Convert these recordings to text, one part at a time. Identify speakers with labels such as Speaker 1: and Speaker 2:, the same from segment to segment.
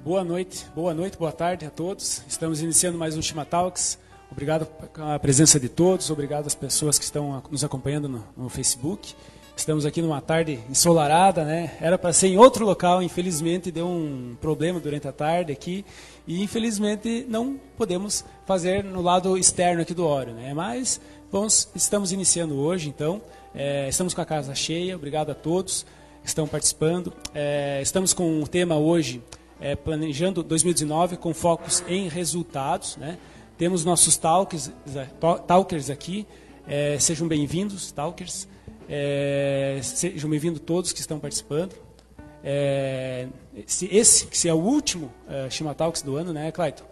Speaker 1: Boa noite, boa tarde a todos. Estamos iniciando mais um Shima Talks. Obrigado pela presença de todos, obrigado às pessoas que estão nos acompanhando no Facebook. Estamos aqui numa tarde ensolarada, né? Era para ser em outro local, infelizmente deu um problema durante a tarde aqui e infelizmente não podemos fazer no lado externo aqui do Orion, né? Mas estamos iniciando hoje, então, estamos com a casa cheia, obrigado a todos que estão participando. Estamos com o tema hoje, planejando 2019 com focos em resultados, né? Temos nossos talkers aqui, sejam bem-vindos, talkers, sejam bem-vindos todos que estão participando. Se é o último Shima Talks do ano, né, Clayton?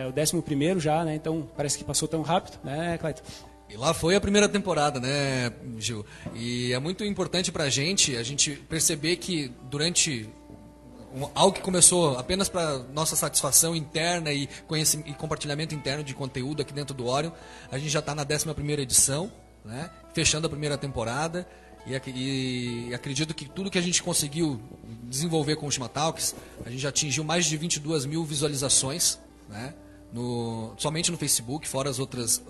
Speaker 1: O 11º já, né? Então parece que passou tão rápido, né, Clayton?
Speaker 2: E lá foi a primeira temporada, né, Gil? E é muito importante para a gente perceber que durante algo que começou apenas para nossa satisfação interna e compartilhamento interno de conteúdo aqui dentro do Orion, a gente já está na 11ª edição, né, fechando a primeira temporada, e acredito que tudo que a gente conseguiu desenvolver com o Shima Talks, a gente já atingiu mais de 22 mil visualizações, né, somente no Facebook, fora as outras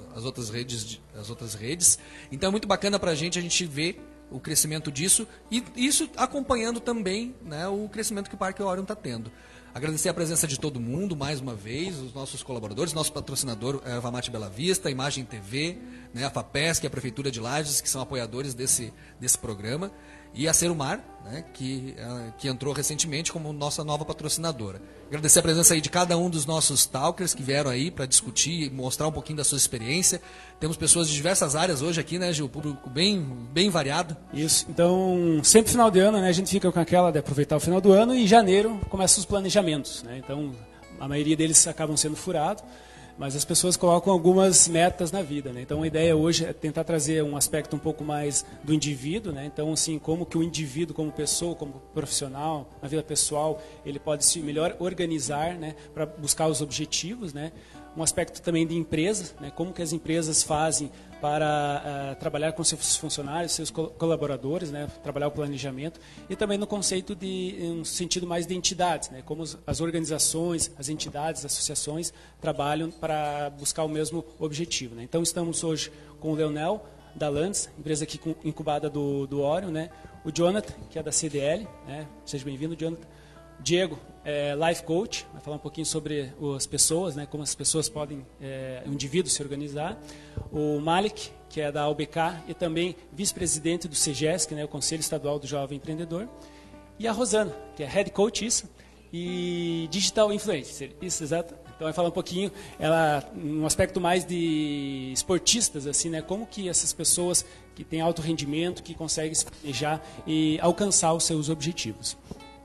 Speaker 2: redes. Então é muito bacana para a gente ver o crescimento disso, e isso acompanhando também, né, o crescimento que o Parque Orion está tendo. Agradecer a presença de todo mundo, mais uma vez, os nossos colaboradores, nosso patrocinador, a Ervamate Bela Vista, a Imagem TV, né, a FAPESC, a Prefeitura de Lages, que são apoiadores desse programa, e a Serumar, né, que entrou recentemente como nossa nova patrocinadora. Agradecer a presença aí de cada um dos nossos talkers que vieram aí para discutir e mostrar um pouquinho da sua experiência. Temos pessoas de diversas áreas hoje aqui, né, Gil? Público bem variado.
Speaker 1: Isso. Então, sempre final de ano, né, a gente fica com aquela de aproveitar o final do ano, e em janeiro começam os planejamentos, né? Então, a maioria deles acabam sendo furados, mas as pessoas colocam algumas metas na vida, né? Então a ideia hoje é tentar trazer um aspecto um pouco mais do indivíduo, né? Então, assim, como que o indivíduo, como pessoa, como profissional, na vida pessoal, ele pode se melhor organizar, né, para buscar os objetivos, né? Um aspecto também de empresa, né? Como que as empresas fazem para trabalhar com seus funcionários, seus colaboradores, né? Trabalhar o planejamento, e também no conceito de um sentido mais de entidades, né? Como as organizações, as entidades, as associações trabalham para buscar o mesmo objetivo, né? Então estamos hoje com o Leonel da Lands, empresa aqui incubada do Orion, né? O Jonathan, que é da CDL, né? Seja bem-vindo, Jonathan. Diego, Life Coach, vai falar um pouquinho sobre as pessoas, né, como as pessoas podem, o indivíduo se organizar. O Malik, que é da UBK e também vice-presidente do CEGESC, né, o Conselho Estadual do Jovem Empreendedor. E a Rosana, que é Head Coach, e Digital Influencer, isso, exato. Então vai falar um pouquinho, um aspecto mais de esportistas, assim, né, como que essas pessoas que têm alto rendimento, que conseguem se planejar e alcançar os seus objetivos.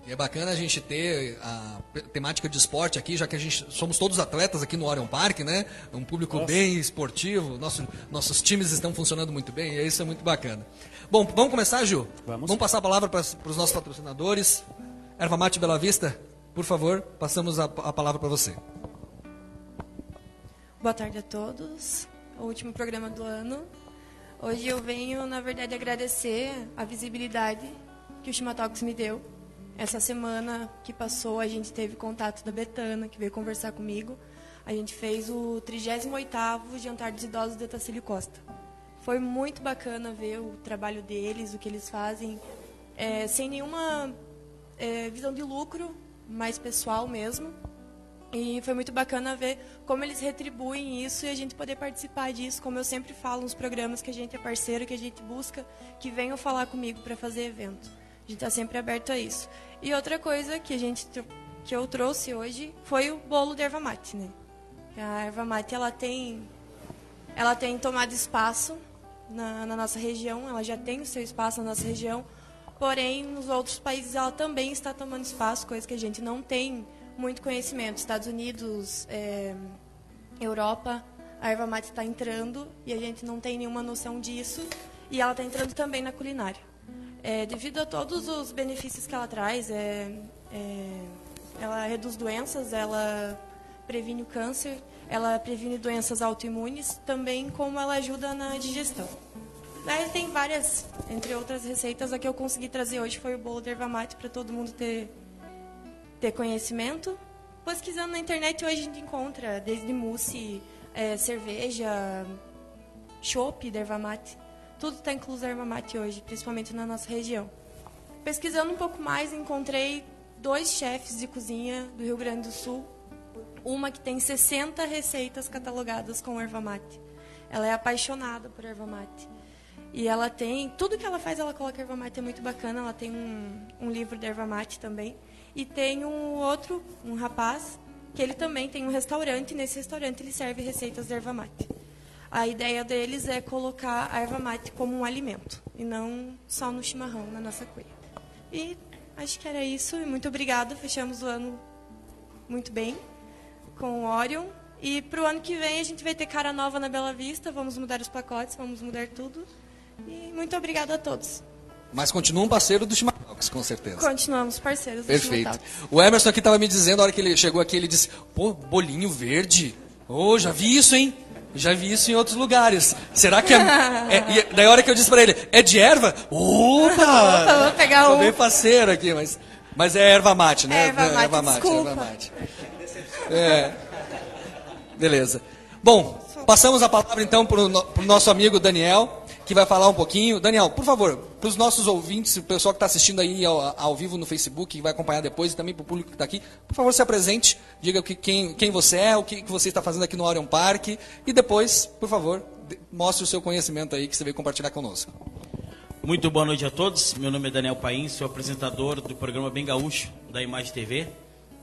Speaker 2: E é bacana a gente ter a temática de esporte aqui, já que somos todos atletas aqui no Orion Park, né? Um público bem esportivo, nossos times estão funcionando muito bem, e isso é muito bacana. Bom, vamos começar, Gil? Vamos passar a palavra para os nossos patrocinadores. Ervamate Bela Vista, por favor, passamos a palavra para você.
Speaker 3: Boa tarde a todos. O último programa do ano. Hoje eu venho, na verdade, agradecer a visibilidade que o Shima Talks me deu. Essa semana que passou, a gente teve contato da Betana, que veio conversar comigo. A gente fez o 38º Jantar dos Idosos de Otacílio Costa. Foi muito bacana ver o trabalho deles, o que eles fazem, sem nenhuma visão de lucro, mais pessoal mesmo. E foi muito bacana ver como eles retribuem isso e a gente poder participar disso, como eu sempre falo nos programas que a gente é parceiro, que a gente busca, que venham falar comigo para fazer evento. A gente está sempre aberto a isso. E outra coisa que eu trouxe hoje foi o bolo de erva mate, né? A erva mate ela tem tomado espaço na nossa região, ela já tem o seu espaço na nossa região, porém nos outros países ela também está tomando espaço, coisa que a gente não tem muito conhecimento. Estados Unidos, Europa, a erva mate está entrando e a gente não tem nenhuma noção disso, e ela está entrando também na culinária. Devido a todos os benefícios que ela traz, ela reduz doenças, ela previne o câncer, ela previne doenças autoimunes, também como ela ajuda na digestão. Daí tem várias, entre outras receitas, a que eu consegui trazer hoje foi o bolo de erva mate, para todo mundo ter conhecimento. Pesquisando na internet, hoje a gente encontra desde mousse, cerveja, chopp de erva mate. Tudo está incluso a erva mate hoje, principalmente na nossa região. Pesquisando um pouco mais, encontrei 2 chefes de cozinha do Rio Grande do Sul. Uma que tem 60 receitas catalogadas com erva mate. Ela é apaixonada por erva mate. E ela tem... Tudo que ela faz, ela coloca erva mate, é muito bacana. Ela tem um livro de erva mate também. E tem um rapaz, que ele também tem um restaurante. E nesse restaurante ele serve receitas de erva mate. A ideia deles é colocar a erva mate como um alimento. E não só no chimarrão, na nossa cuia. E acho que era isso. E muito obrigada. Fechamos o ano muito bem com o Orion. E para o ano que vem a gente vai ter cara nova na Bela Vista. Vamos mudar os pacotes, vamos mudar tudo. E muito obrigada a todos.
Speaker 2: Mas continua um parceiro do Chimatalks, com certeza.
Speaker 3: Continuamos parceiros do
Speaker 2: Perfeito.
Speaker 3: Chimatalks.
Speaker 2: O Emerson aqui estava me dizendo, a hora que ele chegou aqui, ele disse, pô, bolinho verde. Ô, já vi isso, hein? Já vi isso em outros lugares. Será que e daí a hora que eu disse para ele, é de erva? Opa!
Speaker 3: Vou pegar
Speaker 2: Tô bem parceiro aqui, mas é erva mate, né?
Speaker 3: Erva mate, desculpa.
Speaker 2: Erva mate. Beleza. Bom, passamos a palavra então para o nosso amigo Daniel, que vai falar um pouquinho. Daniel, por favor, para os nossos ouvintes, o pessoal que está assistindo aí ao vivo no Facebook, que vai acompanhar depois, e também para o público que está aqui, por favor, se apresente, diga quem você é, o que você está fazendo aqui no Orion Park, e depois, por favor, mostre o seu conhecimento aí que você veio compartilhar conosco.
Speaker 4: Muito boa noite a todos, meu nome é Daniel Paim, sou apresentador do programa Bem Gaúcho, da Imagem TV.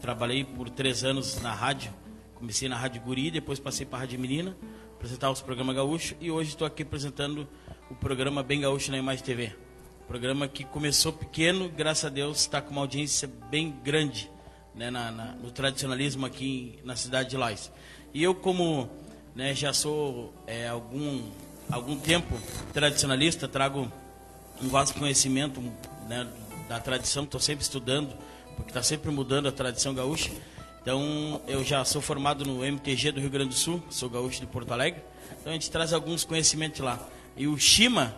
Speaker 4: Trabalhei por 3 anos na rádio, comecei na Rádio Guri, depois passei para a Rádio Menina, apresentava os programas gaúcho, e hoje estou aqui apresentando o programa Bem Gaúcho na Imagem TV. Programa que começou pequeno, graças a Deus está com uma audiência bem grande, né, no tradicionalismo aqui na cidade de Lages. E eu, como já sou algum tempo tradicionalista, trago um vasto conhecimento da tradição, estou sempre estudando, porque está sempre mudando a tradição gaúcha. Então, eu já sou formado no MTG do Rio Grande do Sul, sou gaúcho de Porto Alegre, então a gente traz alguns conhecimentos lá. E o Chima,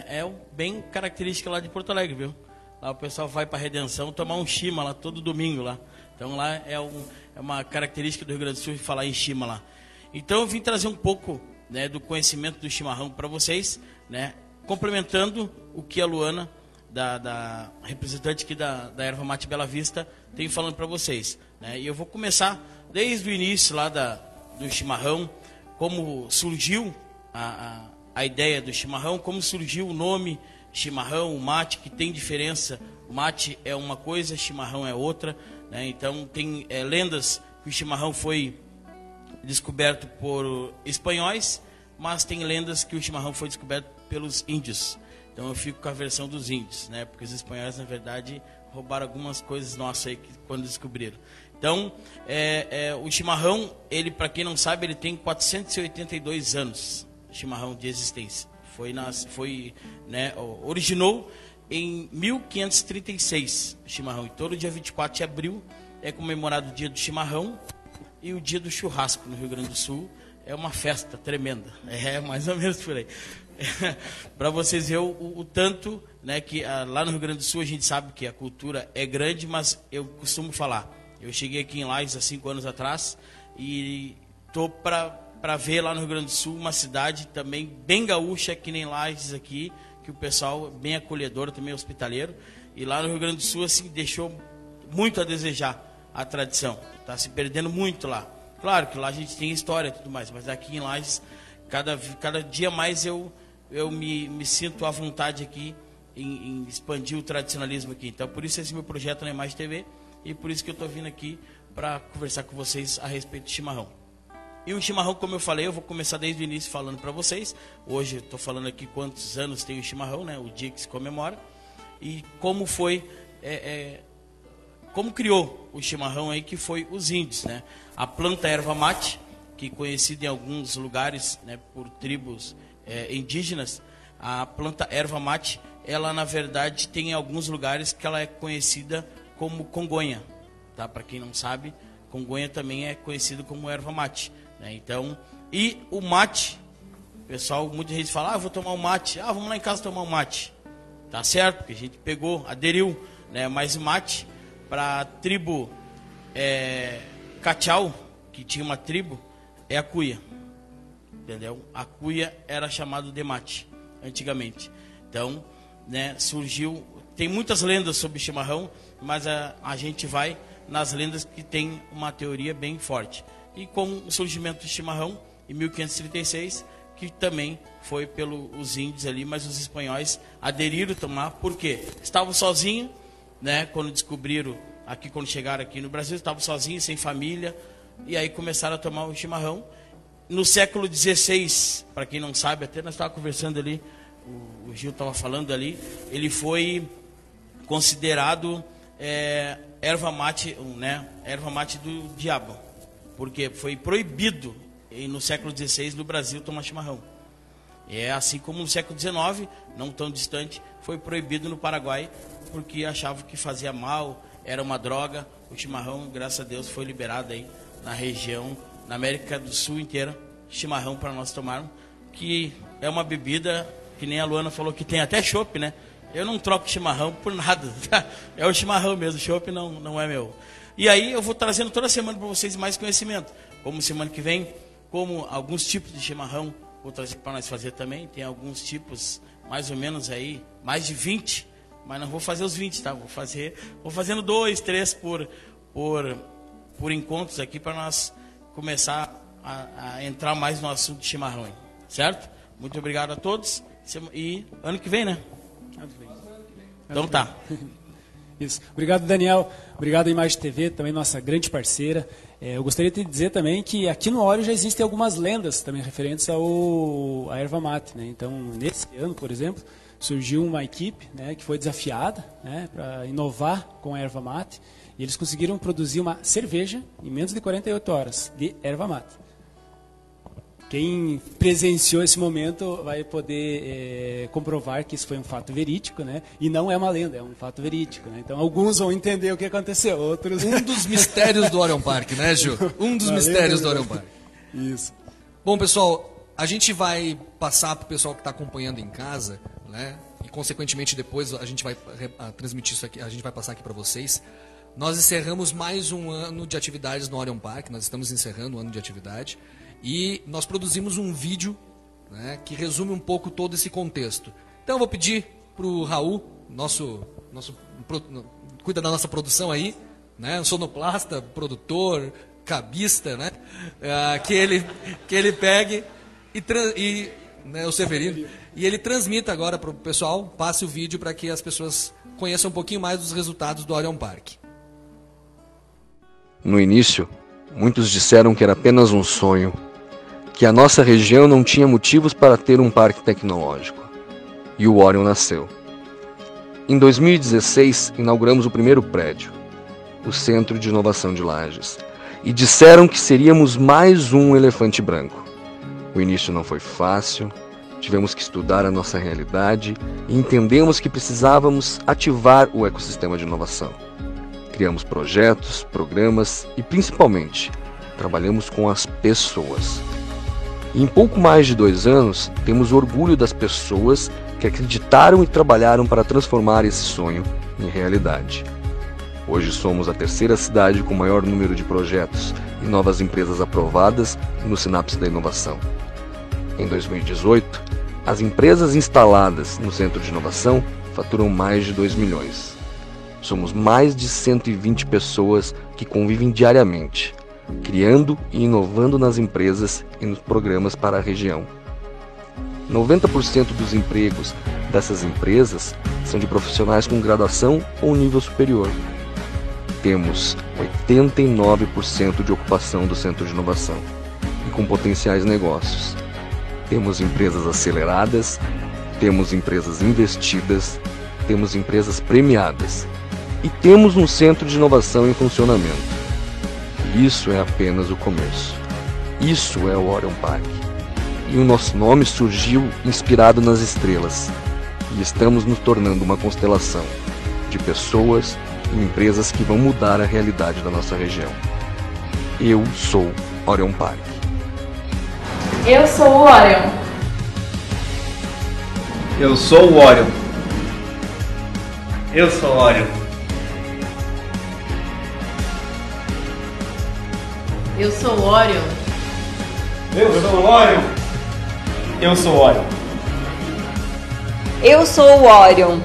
Speaker 4: é bem característico lá de Porto Alegre, viu? Lá o pessoal vai para a Redenção tomar um Chima lá, todo domingo lá. Então, lá é uma característica do Rio Grande do Sul falar em Chima lá. Então, eu vim trazer um pouco do conhecimento do chimarrão para vocês, complementando o que a Luana, da representante aqui da Erva Mate Bela Vista, tem falando para vocês. E eu vou começar desde o início lá do chimarrão, como surgiu a ideia do chimarrão, como surgiu o nome chimarrão, o mate, que tem diferença. O mate é uma coisa, chimarrão é outra. Então tem lendas que o chimarrão foi descoberto por espanhóis, mas tem lendas que o chimarrão foi descoberto pelos índios. Então eu fico com a versão dos índios, porque os espanhóis, na verdade, roubaram algumas coisas nossas aí quando descobriram. Então, o chimarrão, ele, para quem não sabe, ele tem 482 anos, chimarrão de existência. Originou em 1536, o chimarrão. E todo dia 24 de abril é comemorado o dia do chimarrão e o dia do churrasco no Rio Grande do Sul. É uma festa tremenda, mais ou menos por aí. Para vocês verem o tanto, que lá no Rio Grande do Sul a gente sabe que a cultura é grande, mas eu costumo falar, eu cheguei aqui em Lages há 5 anos atrás e estou para ver lá no Rio Grande do Sul uma cidade também bem gaúcha, que nem Lages aqui, que o pessoal é bem acolhedor, também hospitaleiro, e lá no Rio Grande do Sul assim, deixou muito a desejar a tradição, está se perdendo muito lá. Claro que lá a gente tem história e tudo mais, mas aqui em Lages, cada dia mais eu me sinto à vontade aqui em expandir o tradicionalismo aqui. Então, por isso esse meu projeto na Imagem TV e por isso que eu estou vindo aqui para conversar com vocês a respeito do chimarrão. E o chimarrão, como eu falei, eu vou começar desde o início falando para vocês. Hoje eu estou falando aqui quantos anos tem o chimarrão, o dia que se comemora. E como foi, como criou o chimarrão aí, que foi os índios, A planta erva mate, que é conhecida em alguns lugares, por tribos indígenas, a planta erva mate, ela na verdade tem alguns lugares que ela é conhecida como congonha, tá? Para quem não sabe, congonha também é conhecido como erva mate. né? Então, e o mate, pessoal, muita gente fala, vou tomar um mate, vamos lá em casa tomar um mate. Tá certo, porque a gente pegou, aderiu, né? Mas mate, para a tribo Cachau, que tinha uma tribo, é a cuia. Entendeu? A cuia era chamado de mate, antigamente. Então, né, surgiu... Tem muitas lendas sobre chimarrão, mas a gente vai nas lendas que tem uma teoria bem forte. E com o surgimento do chimarrão, em 1536, que também foi pelos índios ali, mas os espanhóis aderiram a tomar. Por quê? Estavam sozinhos, né, quando descobriram, quando chegaram aqui no Brasil, estavam sozinhos, sem família, e aí começaram a tomar o chimarrão. No século XVI, para quem não sabe, até nós estávamos conversando ali, o Gil estava falando ali, ele foi considerado erva mate, né, erva mate do diabo, porque foi proibido no século XVI no Brasil tomar chimarrão. É assim como no século XIX, não tão distante, foi proibido no Paraguai, porque achavam que fazia mal, era uma droga. O chimarrão, graças a Deus, foi liberado aí na região, na América do Sul inteira, chimarrão para nós tomarmos, que é uma bebida, que nem a Luana falou, que tem até chopp, né? Eu não troco chimarrão por nada, é o chimarrão mesmo, chopp não é meu. E aí eu vou trazendo toda semana para vocês mais conhecimento, como semana que vem, como alguns tipos de chimarrão, vou trazer para nós fazer também, tem alguns tipos, mais ou menos aí, mais de 20, mas não vou fazer os 20, tá? Vou fazendo 2, 3 por encontros aqui, para nós começar a entrar mais no assunto de chimarrão, hein? Certo? Muito obrigado a todos, e ano que vem, né? Então tá.
Speaker 1: Isso. Obrigado, Daniel. Obrigado à Imagem TV, também nossa grande parceira. Eu gostaria de dizer também que aqui no Óleo já existem algumas lendas também referentes à erva mate, né? Então, nesse ano, por exemplo, surgiu uma equipe, né, que foi desafiada, né, para inovar com a erva mate, e eles conseguiram produzir uma cerveja em menos de 48 horas de erva mate. Quem presenciou esse momento vai poder comprovar que isso foi um fato verídico, né? E não é uma lenda, é um fato verídico, né? Então, alguns vão entender o que aconteceu, outros...
Speaker 2: Um dos mistérios do Orion Park, né, Gil? Um dos mistérios do Orion Park.
Speaker 1: Isso.
Speaker 2: Bom, pessoal, a gente vai passar para o pessoal que está acompanhando em casa, né? E, consequentemente, depois a gente vai transmitir isso aqui, a gente vai passar aqui para vocês. Nós encerramos mais um ano de atividades no Orion Park, nós estamos encerrando o ano de atividade. E nós produzimos um vídeo, né, que resume um pouco todo esse contexto. Então eu vou pedir para o Raul, cuida da nossa produção aí, né, sonoplasta, produtor, cabista, né, que ele pegue né, o Severino, e ele transmita agora para o pessoal, passe o vídeo para que as pessoas conheçam um pouquinho mais dos resultados do Orion Park.
Speaker 5: No início, muitos disseram que era apenas um sonho, que a nossa região não tinha motivos para ter um parque tecnológico. E o Orion nasceu. Em 2016, inauguramos o primeiro prédio, o Centro de Inovação de Lages, e disseram que seríamos mais um elefante branco. O início não foi fácil, tivemos que estudar a nossa realidade e entendemos que precisávamos ativar o ecossistema de inovação. Criamos projetos, programas e, principalmente, trabalhamos com as pessoas. E em pouco mais de 2 anos, temos orgulho das pessoas que acreditaram e trabalharam para transformar esse sonho em realidade. Hoje somos a 3ª cidade com maior número de projetos e novas empresas aprovadas no Sinapse da Inovação. Em 2018, as empresas instaladas no Centro de Inovação faturam mais de 2 milhões. Somos mais de 120 pessoas que convivem diariamente, criando e inovando nas empresas e nos programas para a região. 90% dos empregos dessas empresas são de profissionais com graduação ou nível superior. Temos 89% de ocupação do Centro de Inovação e com potenciais negócios. Temos empresas aceleradas, temos empresas investidas, temos empresas premiadas e temos um Centro de Inovação em funcionamento. Isso é apenas o começo. Isso é o Orion Park. E o nosso nome surgiu inspirado nas estrelas. E estamos nos tornando uma constelação de pessoas e empresas que vão mudar a realidade da nossa região. Eu sou Orion Park.
Speaker 6: Eu sou o Orion.
Speaker 7: Eu sou o Orion. Eu sou o Orion.
Speaker 8: Eu sou o Orion.
Speaker 7: Eu sou o Orion. Eu sou o Orion.
Speaker 9: Eu sou o Orion.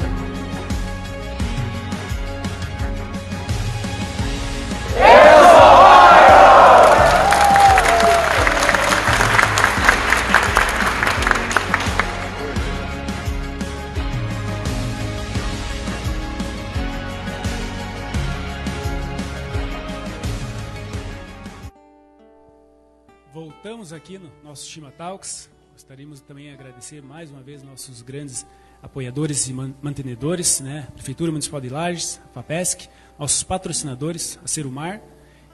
Speaker 1: Voltamos aqui no nosso Shima Talks. Gostaríamos também de agradecer mais uma vez nossos grandes apoiadores e mantenedores, né? Prefeitura Municipal de Lages, a FAPESC, nossos patrocinadores, a Serumar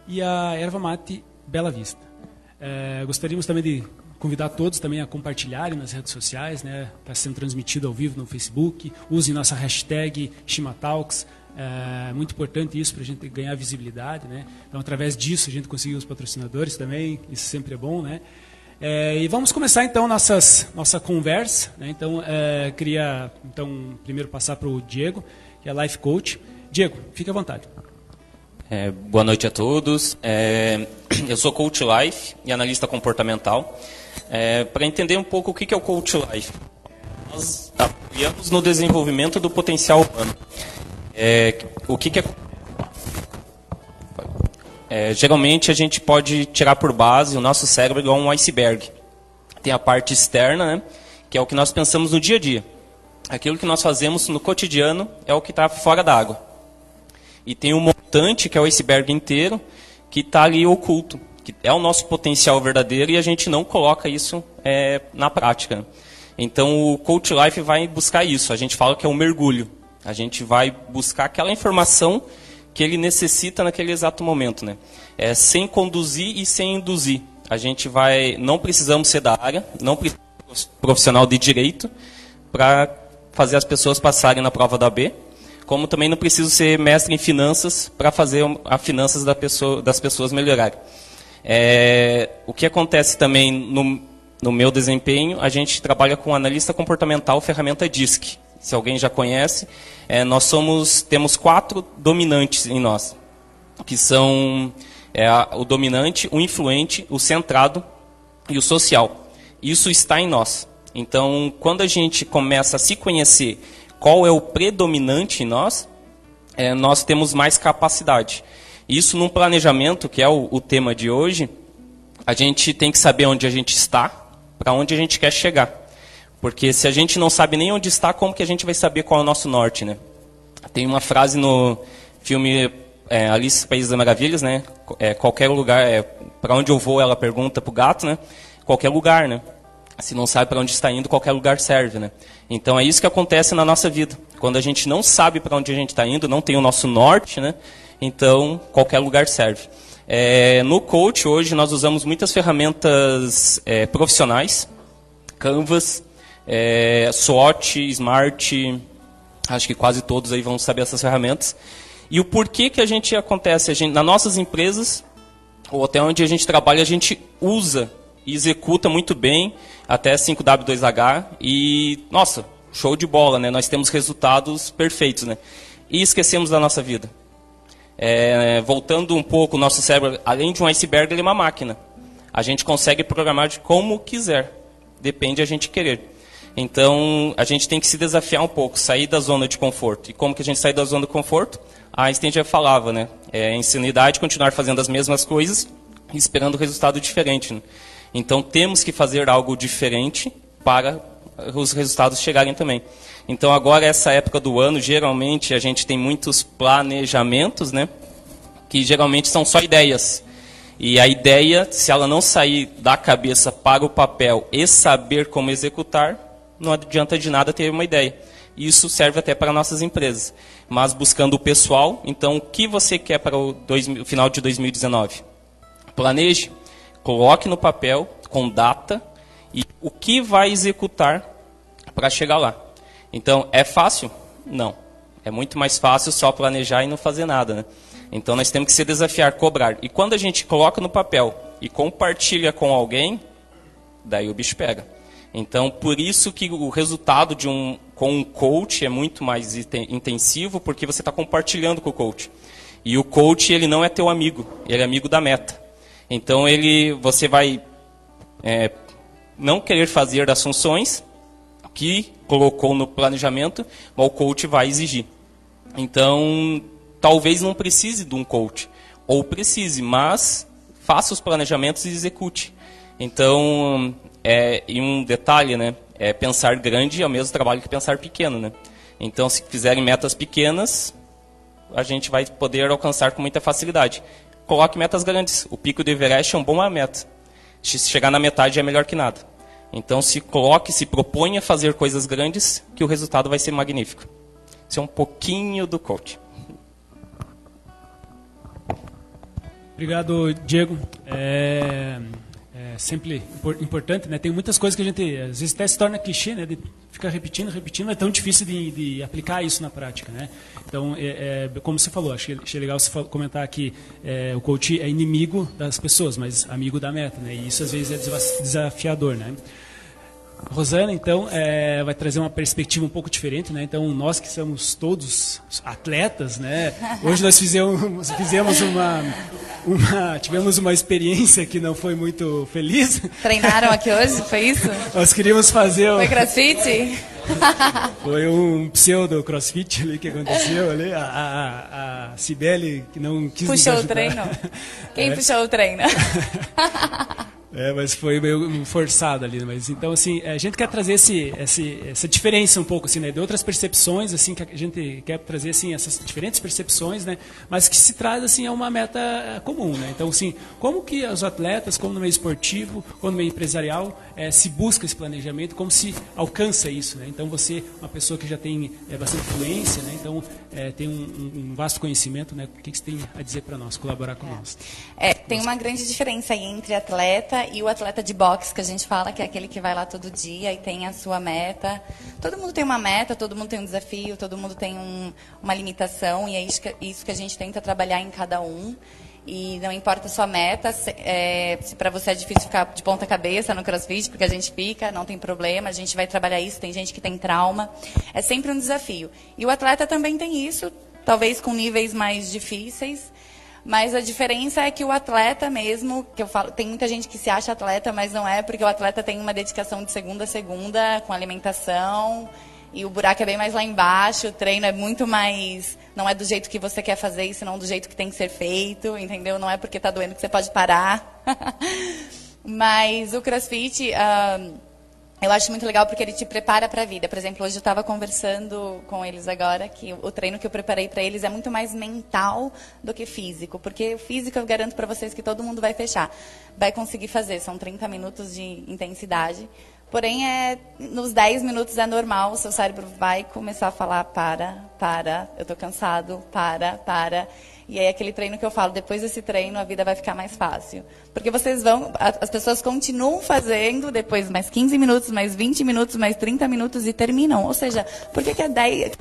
Speaker 1: e a Erva Mate Bela Vista. Gostaríamos também de convidar todos também a compartilharem nas redes sociais, né? Está sendo transmitido ao vivo no Facebook. Usem nossa hashtag ShimaTalks. É muito importante isso para a gente ganhar visibilidade, né? Então, através disso, a gente conseguiu os patrocinadores também. Isso sempre é bom, né? E vamos começar então nossa conversa, né? Então, queria primeiro passar para o Diego, que é Life Coach. Diego, fique à vontade.
Speaker 10: Boa noite a todos. Eu sou Coach Life e analista comportamental. Para entender um pouco o que é o Coach Life, nós apoiamos no desenvolvimento do potencial humano. O que é? Geralmente a gente pode tirar por base o nosso cérebro igual um iceberg. Tem a parte externa, né, que é o que nós pensamos no dia a dia. Aquilo que nós fazemos no cotidiano é o que está fora da água. E tem um montante, que é o iceberg inteiro, que está ali oculto, que é o nosso potencial verdadeiro e a gente não coloca isso na prática. Então o Coach Life vai buscar isso. A gente fala que é um mergulho. A gente vai buscar aquela informação que ele necessita naquele exato momento, né? Sem conduzir e sem induzir. A gente não precisamos ser da área, não precisamos ser profissional de direito para fazer as pessoas passarem na prova da OAB, como também não preciso ser mestre em finanças para fazer as finanças das pessoas melhorarem. O que acontece também no meu desempenho, a gente trabalha com analista comportamental, ferramenta DISC. Se alguém já conhece, temos 4 dominantes em nós, que são o dominante, o influente, o centrado e o social. Isso está em nós. Então, quando a gente começa a se conhecer qual é o predominante em nós, nós temos mais capacidade. Isso num planejamento, que é o tema de hoje, a gente tem que saber onde a gente está, para onde a gente quer chegar. Porque se a gente não sabe nem onde está, como que a gente vai saber qual é o nosso norte, né? Tem uma frase no filme Alice no País das Maravilhas, né? Qualquer lugar, para onde eu vou, ela pergunta para o gato, né? Qualquer lugar, né? Se não sabe para onde está indo, qualquer lugar serve, né? Então é isso que acontece na nossa vida. Quando a gente não sabe para onde a gente está indo, não tem o nosso norte, né? Então qualquer lugar serve. No coach hoje nós usamos muitas ferramentas profissionais, Canvas, SWOT, Smart, acho que quase todos aí vão saber essas ferramentas. E o porquê que a gente acontece? Nas nossas empresas, ou até onde a gente trabalha, a gente usa e executa muito bem, até 5W2H, e, nossa, show de bola, né? Nós temos resultados perfeitos, né? E esquecemos da nossa vida. Voltando um pouco, o nosso cérebro, além de um iceberg, ele é uma máquina. A gente consegue programar de como quiser, depende de a gente querer. Então, a gente tem que se desafiar um pouco, sair da zona de conforto. E como que a gente sai da zona de conforto? Einstein já falava, né? Insanidade continuar fazendo as mesmas coisas e esperando resultado diferente, né? Então, temos que fazer algo diferente para os resultados chegarem também. Então, agora, essa época do ano, geralmente, a gente tem muitos planejamentos, né? Que geralmente são só ideias. E a ideia, se ela não sair da cabeça para o papel e saber como executar, não adianta de nada ter uma ideia. Isso serve até para nossas empresas. Mas buscando o pessoal, então o que você quer para o final de 2019? Planeje, coloque no papel, com data, e o que vai executar para chegar lá. Então, é fácil? Não. É muito mais fácil só planejar e não fazer nada, né? Então, nós temos que se desafiar, cobrar. E quando a gente coloca no papel e compartilha com alguém, daí o bicho pega. Então, por isso que o resultado com um coach é muito mais intensivo, porque você está compartilhando com o coach. E o coach, ele não é teu amigo, ele é amigo da meta. Então, você vai não querer fazer as funções que colocou no planejamento, mas o coach vai exigir. Então, talvez não precise de um coach, ou precise, mas faça os planejamentos e execute. Então, e um detalhe, né? Pensar grande é o mesmo trabalho que pensar pequeno, né? Então, se fizerem metas pequenas, a gente vai poder alcançar com muita facilidade. Coloque metas grandes. O pico do Everest é uma boa meta. Se chegar na metade é melhor que nada. Então, se proponha a fazer coisas grandes, que o resultado vai ser magnífico. Isso é um pouquinho do coach.
Speaker 1: Obrigado, Diego. É sempre importante, né? Tem muitas coisas que a gente, às vezes, até se torna clichê, né? De ficar repetindo, é tão difícil de aplicar isso na prática, né? Então, como você falou, achei legal você comentar que o coach é inimigo das pessoas, mas amigo da meta, né? E isso, às vezes, é desafiador, né? Rosana, então, vai trazer uma perspectiva um pouco diferente, né? Então, nós que somos todos atletas, né? Hoje nós tivemos uma experiência que não foi muito feliz.
Speaker 6: Treinaram aqui hoje, foi isso?
Speaker 1: Nós queríamos fazer...
Speaker 6: Foi crossfit?
Speaker 1: Foi um pseudo crossfit ali que aconteceu ali. A Cibele que não quis
Speaker 6: puxou o treino? Quem puxou o treino?
Speaker 1: Mas foi meio forçado ali. Mas, então, assim, a gente quer trazer essa diferença um pouco, assim, né, de outras percepções, assim, que a gente quer trazer, assim, essas diferentes percepções, né, mas que se traz, assim, a uma meta comum, né. Então, assim, como que os atletas, como no meio esportivo, como no meio empresarial, se busca esse planejamento, como se alcança isso, né. Então, você, uma pessoa que já tem bastante influência, né, então, tem um vasto conhecimento, né, o que você tem a dizer para nós, colaborar com nós?
Speaker 6: Tem uma grande diferença aí entre atleta e o atleta de boxe, que a gente fala, que é aquele que vai lá todo dia e tem a sua meta. Todo mundo tem uma meta, todo mundo tem um desafio, todo mundo tem uma limitação, e é isso que a gente tenta trabalhar em cada um. E não importa a sua meta, se para você é difícil ficar de ponta cabeça no CrossFit, porque a gente fica, não tem problema, a gente vai trabalhar isso, tem gente que tem trauma. É sempre um desafio. E o atleta também tem isso, talvez com níveis mais difíceis. Mas a diferença é que o atleta mesmo, que eu falo, tem muita gente que se acha atleta, mas não é, porque o atleta tem uma dedicação de segunda a segunda, com alimentação, e o buraco é bem mais lá embaixo, o treino é muito mais, não é do jeito que você quer fazer isso, não do jeito que tem que ser feito, entendeu? Não é porque está doendo que você pode parar. Mas o CrossFit... eu acho muito legal porque ele te prepara para a vida. Por exemplo, hoje eu estava conversando com eles agora que o treino que eu preparei para eles é muito mais mental do que físico. Porque o físico eu garanto para vocês que todo mundo vai fechar. Vai conseguir fazer, são 30 minutos de intensidade. Porém, nos 10 minutos é normal, o seu cérebro vai começar a falar para, eu estou cansado, para. E aí aquele treino que eu falo, depois desse treino a vida vai ficar mais fácil. Porque as pessoas continuam fazendo, depois mais 15 minutos, mais 20 minutos, mais 30 minutos e terminam. Ou seja, por que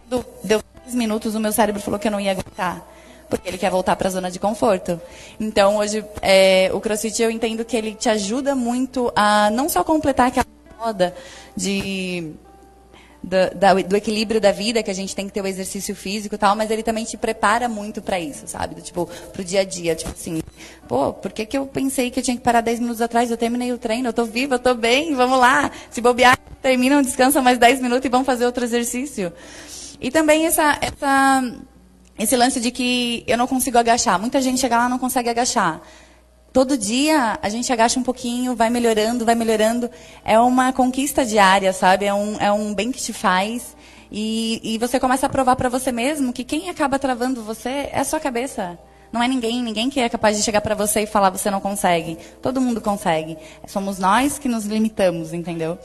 Speaker 6: deu 10 minutos o meu cérebro falou que eu não ia aguentar? Porque ele quer voltar para a zona de conforto. Então, hoje, o CrossFit eu entendo que ele te ajuda muito a não só completar aquela roda do equilíbrio da vida, que a gente tem que ter o exercício físico e tal, mas ele também te prepara muito para isso, sabe? Pro dia a dia, tipo assim, por que eu pensei que eu tinha que parar 10 minutos atrás? Eu terminei o treino, eu tô viva, eu tô bem, vamos lá. Se bobear, terminam, descansam mais 10 minutos e vão fazer outro exercício. E também esse lance de que eu não consigo agachar. Muita gente chega lá e não consegue agachar. Todo dia a gente agacha um pouquinho, vai melhorando. É uma conquista diária, sabe? É um bem que te faz. E você começa a provar para você mesmo que quem acaba travando você é a sua cabeça. Não é ninguém que é capaz de chegar para você e falar você não consegue. Todo mundo consegue. Somos nós que nos limitamos, entendeu?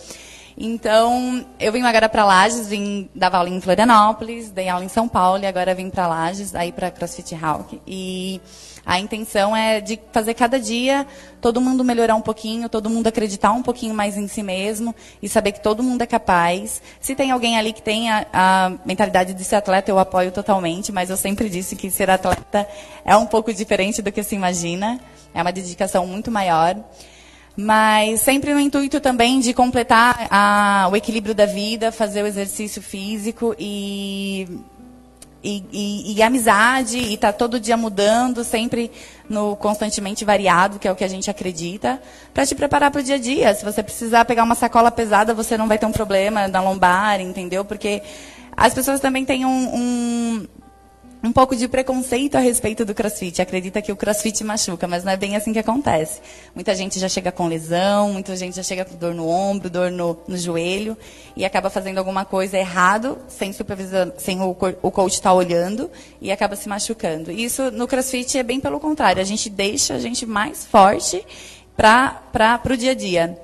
Speaker 6: Então, eu vim agora para Lages, dava aula em Florianópolis, dei aula em São Paulo e agora vim para Lages, aí para CrossFit Hawk. E a intenção é de fazer cada dia todo mundo melhorar um pouquinho, todo mundo acreditar um pouquinho mais em si mesmo e saber que todo mundo é capaz. Se tem alguém ali que tem a mentalidade de ser atleta, eu apoio totalmente, mas eu sempre disse que ser atleta é um pouco diferente do que se imagina, é uma dedicação muito maior. Mas sempre no intuito também de completar o equilíbrio da vida, fazer o exercício físico e amizade, e tá todo dia mudando, sempre no constantemente variado, que é o que a gente acredita, para te preparar para o dia a dia. Se você precisar pegar uma sacola pesada, você não vai ter um problema na lombar, entendeu? Porque as pessoas também têm um pouco de preconceito a respeito do CrossFit. Acredita que o CrossFit machuca, mas não é bem assim que acontece. Muita gente já chega com lesão, muita gente já chega com dor no ombro, dor no joelho, e acaba fazendo alguma coisa errado, sem supervisão, sem o coach estar olhando, e acaba se machucando. E isso no CrossFit é bem pelo contrário. A gente deixa a gente mais forte para o dia a dia.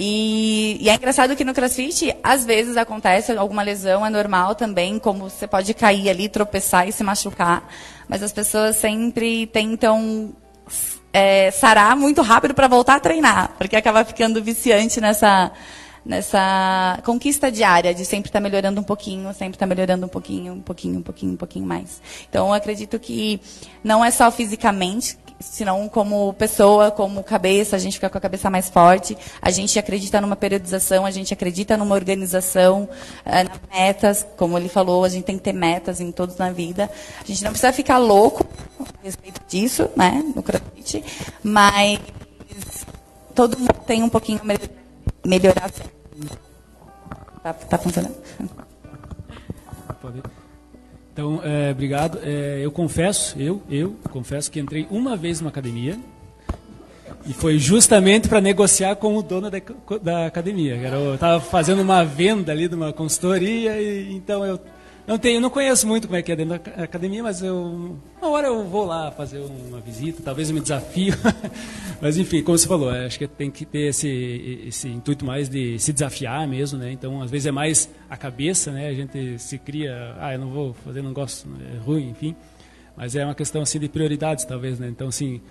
Speaker 6: E é engraçado que no CrossFit, às vezes acontece alguma lesão, é normal também, como você pode cair ali, tropeçar e se machucar, mas as pessoas sempre tentam sarar muito rápido para voltar a treinar, porque acaba ficando viciante nessa conquista diária de sempre estar melhorando um pouquinho, sempre estar melhorando um pouquinho mais. Então, eu acredito que não é só fisicamente, senão como pessoa, como cabeça, a gente fica com a cabeça mais forte, a gente acredita numa periodização, a gente acredita numa organização, nas metas, como ele falou, a gente tem que ter metas em todos na vida. A gente não precisa ficar louco a respeito disso, né, no CrossFit, mas todo mundo tem um pouquinho melhorar. Tá funcionando?
Speaker 1: Então, obrigado. Eu confesso que entrei uma vez numa academia e foi justamente para negociar com o dono da academia. Eu estava fazendo uma venda ali de uma consultoria, e então eu não conheço muito como é que é dentro da academia, mas uma hora eu vou lá fazer uma visita, talvez eu me desafio. Mas, enfim, como você falou, acho que tem que ter esse intuito mais de se desafiar mesmo, né? Então, às vezes é mais a cabeça, né? A gente se cria, eu não vou fazer, não gosto, é ruim, enfim. Mas é uma questão, assim, de prioridades, talvez, né? Então, assim,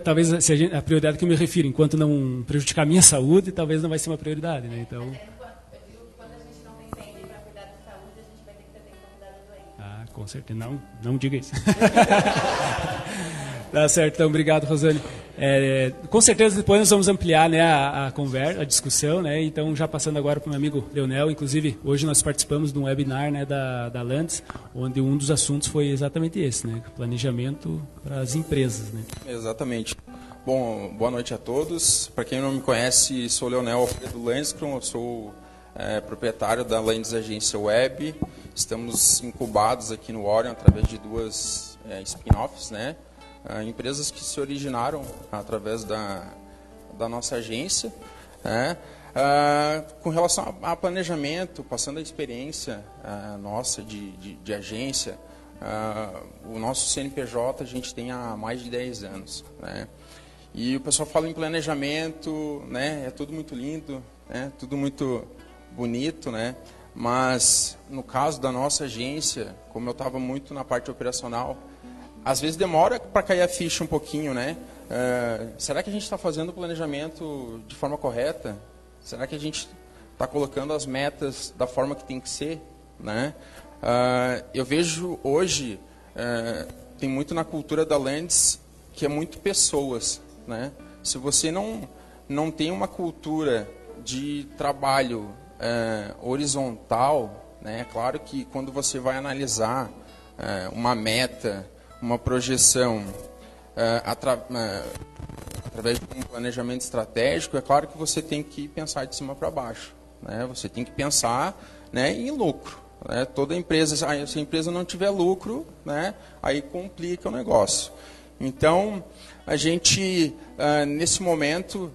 Speaker 1: talvez a prioridade que eu me refiro, enquanto não prejudicar a minha saúde, talvez não vai ser uma prioridade, né? Então... Com certeza, não diga isso. Tá certo, então, obrigado, Rosane. Com certeza depois nós vamos ampliar, né, a conversa, a discussão, né? Então, já passando agora para o meu amigo Leonel, inclusive hoje nós participamos de um webinar, né, da Landes, onde um dos assuntos foi exatamente esse, né? Planejamento para as empresas, né?
Speaker 9: Exatamente. Bom, boa noite a todos. Para quem não me conhece, sou Leonel Alfredo Landskron, eu sou proprietário da Landes Agência Web. Estamos incubados aqui no Orion através de duas spin-offs, né? Empresas que se originaram através da nossa agência, né? Com relação a planejamento, passando a experiência nossa de agência, o nosso CNPJ a gente tem há mais de 10 anos, né? E o pessoal fala em planejamento, né? É tudo muito lindo, né? Tudo muito bonito, né? Mas, no caso da nossa agência, como eu estava muito na parte operacional, às vezes demora para cair a ficha um pouquinho, né? Será que a gente está fazendo o planejamento de forma correta? Será que a gente está colocando as metas da forma que tem que ser, né? Eu vejo hoje, tem muito na cultura da Landes, que é muito pessoas, né? Se você não tem uma cultura de trabalho horizontal, né? É claro que quando você vai analisar uma meta, uma projeção através de um planejamento estratégico, é claro que você tem que pensar de cima para baixo, né? Você tem que pensar, né, em lucro, né? Toda empresa, se a empresa não tiver lucro, né, aí complica o negócio. Então, a gente, nesse momento,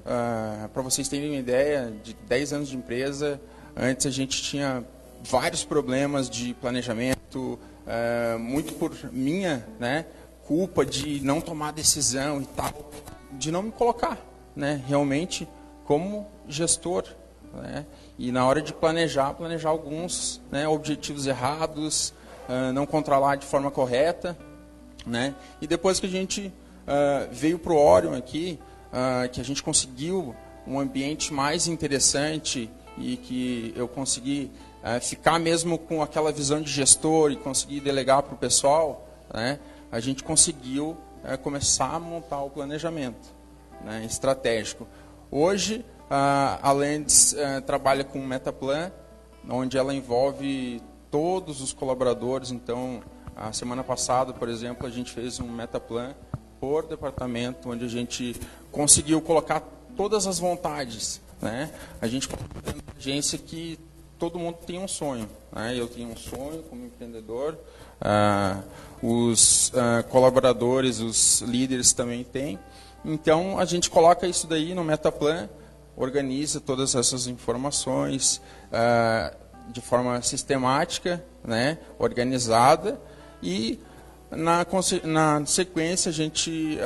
Speaker 9: para vocês terem uma ideia, de 10 anos de empresa, antes a gente tinha vários problemas de planejamento, muito por minha, né, culpa de não tomar decisão e tal, de não me colocar, né, realmente como gestor, né, e na hora de planejar alguns, né, objetivos errados, não controlar de forma correta, né, e depois que a gente veio para o Orion aqui, que a gente conseguiu um ambiente mais interessante e que eu consegui ficar mesmo com aquela visão de gestor e conseguir delegar para o pessoal, né, a gente conseguiu começar a montar o planejamento, né, estratégico. Hoje, a Lens trabalha com um Metaplan, onde ela envolve todos os colaboradores. Então, a semana passada, por exemplo, a gente fez um Metaplan por departamento, onde a gente conseguiu colocar todas as vontades, né? A gente tem uma agência que todo mundo tem um sonho, né? Eu tenho um sonho como empreendedor, os colaboradores, os líderes também têm. Então, a gente coloca isso daí no Metaplan, organiza todas essas informações de forma sistemática, né? Organizada, e na sequência a gente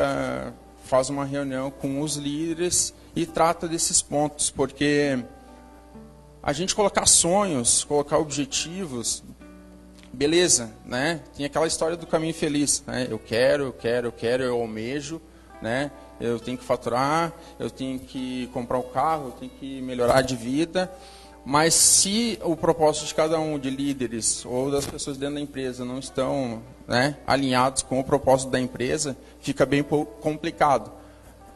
Speaker 9: faz uma reunião com os líderes e trata desses pontos, porque a gente colocar sonhos, colocar objetivos, beleza, né? Tem aquela história do caminho feliz, né? Eu quero, eu almejo, né? Eu tenho que faturar, eu tenho que comprar um carro, eu tenho que melhorar de vida. Mas se o propósito de cada um, de líderes ou das pessoas dentro da empresa, não estão, né, alinhados com o propósito da empresa, fica bem complicado.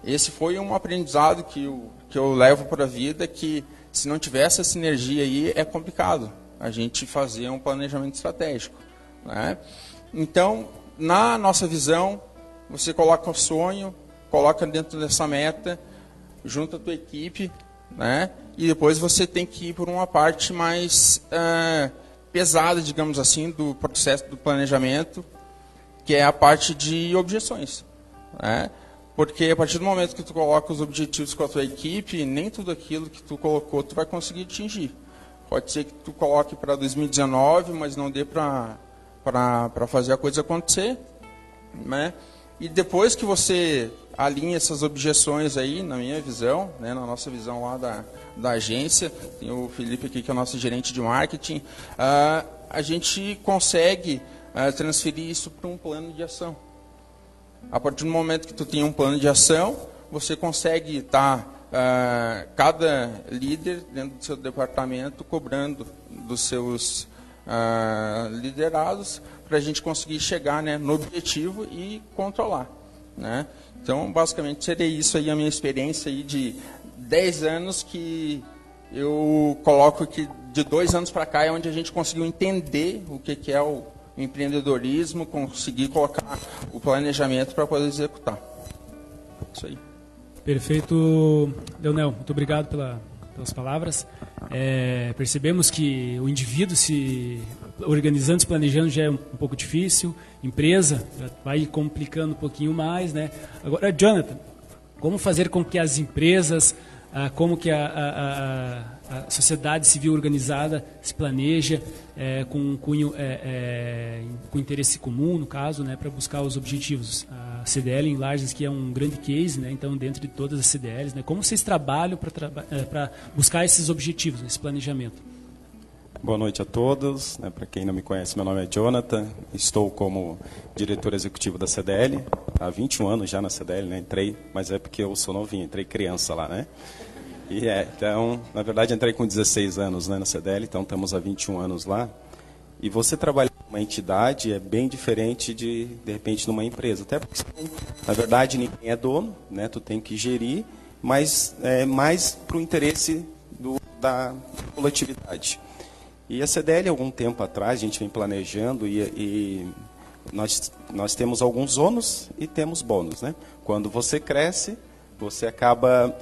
Speaker 9: Esse foi um aprendizado que eu levo para a vida, que se não tiver essa sinergia aí, é complicado a gente fazer um planejamento estratégico, né? Então, na nossa visão, você coloca o sonho, coloca dentro dessa meta, junta a tua equipe, né? E depois você tem que ir por uma parte mais pesada, digamos assim, do processo do planejamento, que é a parte de objeções, né? Porque a partir do momento que tu coloca os objetivos com a tua equipe, nem tudo aquilo que tu colocou tu vai conseguir atingir. Pode ser que tu coloque para 2019, mas não dê para fazer a coisa acontecer, né? E depois que você alinha essas objeções aí, na minha visão, né, na nossa visão lá da agência, tem o Felipe aqui que é o nosso gerente de marketing, a gente consegue transferir isso para um plano de ação. A partir do momento que tu tem um plano de ação, você consegue estar, cada líder dentro do seu departamento, cobrando dos seus liderados, para a gente conseguir chegar, né, no objetivo e controlar, né? Então, basicamente, seria isso aí a minha experiência aí de 10 anos, que eu coloco que de 2 anos para cá é onde a gente conseguiu entender o que é o empreendedorismo, conseguir colocar o planejamento para poder executar. Isso aí.
Speaker 1: Perfeito, Leonel. Muito obrigado pelas palavras. Percebemos que o indivíduo se organizando, se planejando já é um pouco difícil. Empresa já vai complicando um pouquinho mais, né? Agora, Jonathan, como fazer com que as empresas, como que a sociedade civil organizada se planeja com cunho, com interesse comum, no caso, né, para buscar os objetivos? A CDL em Lages, que é um grande case, né? Então, dentro de todas as CDLs, né, como vocês trabalham para buscar esses objetivos, esse planejamento?
Speaker 11: Boa noite a todos. Para quem não me conhece, meu nome é Jonathan. Estou como diretor executivo da CDL. Há 21 anos já na CDL, né? Entrei, mas é porque eu sou novinho, entrei criança lá, né? Então, na verdade, entrei com 16 anos, né, na CDL, então estamos há 21 anos lá. E você trabalhar em uma entidade é bem diferente de repente, numa empresa. Até porque, na verdade, ninguém é dono, né? Tu tem que gerir, mas é mais para o interesse da coletividade. E a CDL, algum tempo atrás, a gente vem planejando e nós temos alguns ônus e temos bônus, né? Quando você cresce, você acaba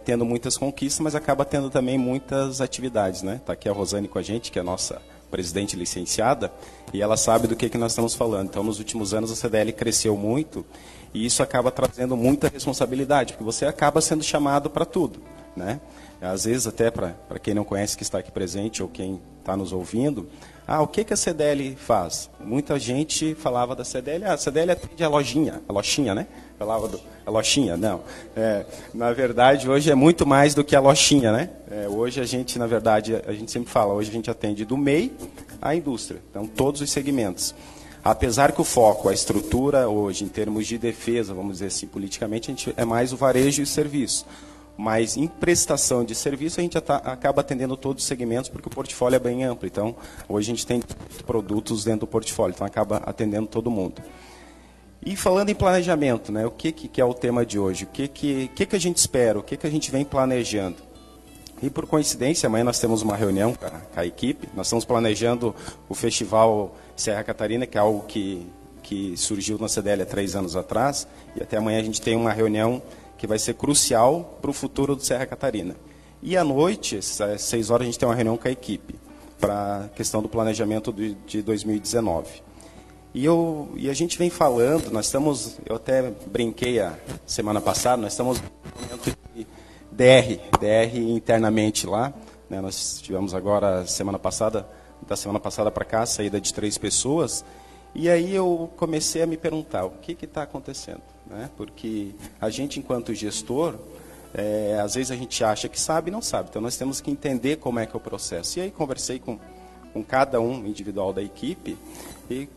Speaker 11: tendo muitas conquistas, mas acaba tendo também muitas atividades, né? Está aqui a Rosane com a gente, que é a nossa presidente licenciada, e ela sabe do que nós estamos falando. Então, nos últimos anos, a CDL cresceu muito, e isso acaba trazendo muita responsabilidade, porque você acaba sendo chamado para tudo, né? Às vezes, até para quem não conhece, que está aqui presente, ou quem está nos ouvindo, o que a CDL faz? Muita gente falava da CDL, a CDL atende a lojinha, né? Falava a lojinha, não. Na verdade, hoje é muito mais do que a lojinha, né? Hoje a gente, na verdade, a gente sempre fala, hoje a gente atende do MEI à indústria, então todos os segmentos. Apesar que o foco, a estrutura hoje, em termos de defesa, vamos dizer assim, politicamente, a gente é mais o varejo e o serviço. Mas em prestação de serviço a gente acaba atendendo todos os segmentos, porque o portfólio é bem amplo. Então, hoje a gente tem produtos dentro do portfólio, então acaba atendendo todo mundo. E falando em planejamento, né, o que é o tema de hoje? O que a gente espera? O que a gente vem planejando? E por coincidência, amanhã nós temos uma reunião com a equipe. Nós estamos planejando o Festival Serra Catarina, que é algo que surgiu na CDL há 3 anos atrás. E até amanhã a gente tem uma reunião que vai ser crucial para o futuro do Serra Catarina. E à noite, às 6 horas, a gente tem uma reunião com a equipe para a questão do planejamento de 2019. E a gente vem falando, eu até brinquei a semana passada, nós estamos no momento de DR internamente lá, né? Nós tivemos agora, da semana passada para cá, a saída de 3 pessoas, e aí eu comecei a me perguntar, o que está acontecendo? Né? Porque a gente, enquanto gestor, às vezes a gente acha que sabe e não sabe, então nós temos que entender como é que é o processo. E aí conversei com cada um individual da equipe, e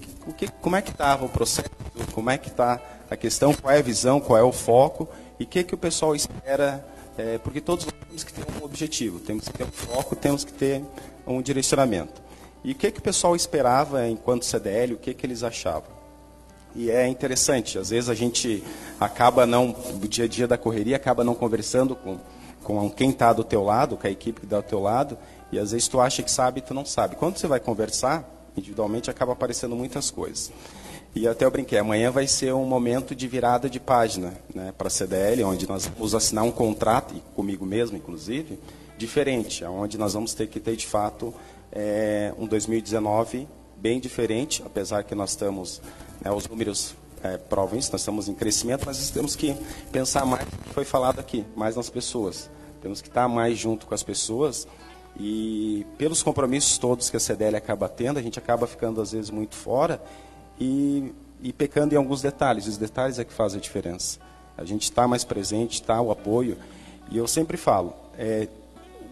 Speaker 11: como é que estava o processo, como é que está a questão, qual é a visão, qual é o foco, e o que o pessoal espera, porque todos nós temos que ter um objetivo, temos que ter um foco, temos que ter um direcionamento. E o que o pessoal esperava enquanto CDL, o que eles achavam. E é interessante, às vezes a gente acaba no dia a dia da correria, acaba não conversando com quem está do teu lado, com a equipe que está do teu lado, e às vezes tu acha que sabe e tu não sabe. Quando você vai conversar, individualmente, acaba aparecendo muitas coisas. E até eu brinquei, amanhã vai ser um momento de virada de página, né, para a CDL, onde nós vamos assinar um contrato, e comigo mesmo, inclusive, diferente, onde nós vamos ter que ter, de fato, um 2019 bem diferente, apesar que nós estamos, né, os números provam isso, nós estamos em crescimento, mas temos que pensar mais no que foi falado aqui, mais nas pessoas. Temos que estar mais junto com as pessoas. E pelos compromissos todos que a CDL acaba tendo, a gente acaba ficando às vezes muito fora e pecando em alguns detalhes. Os detalhes é que fazem a diferença. A gente está mais presente, está o apoio. E eu sempre falo,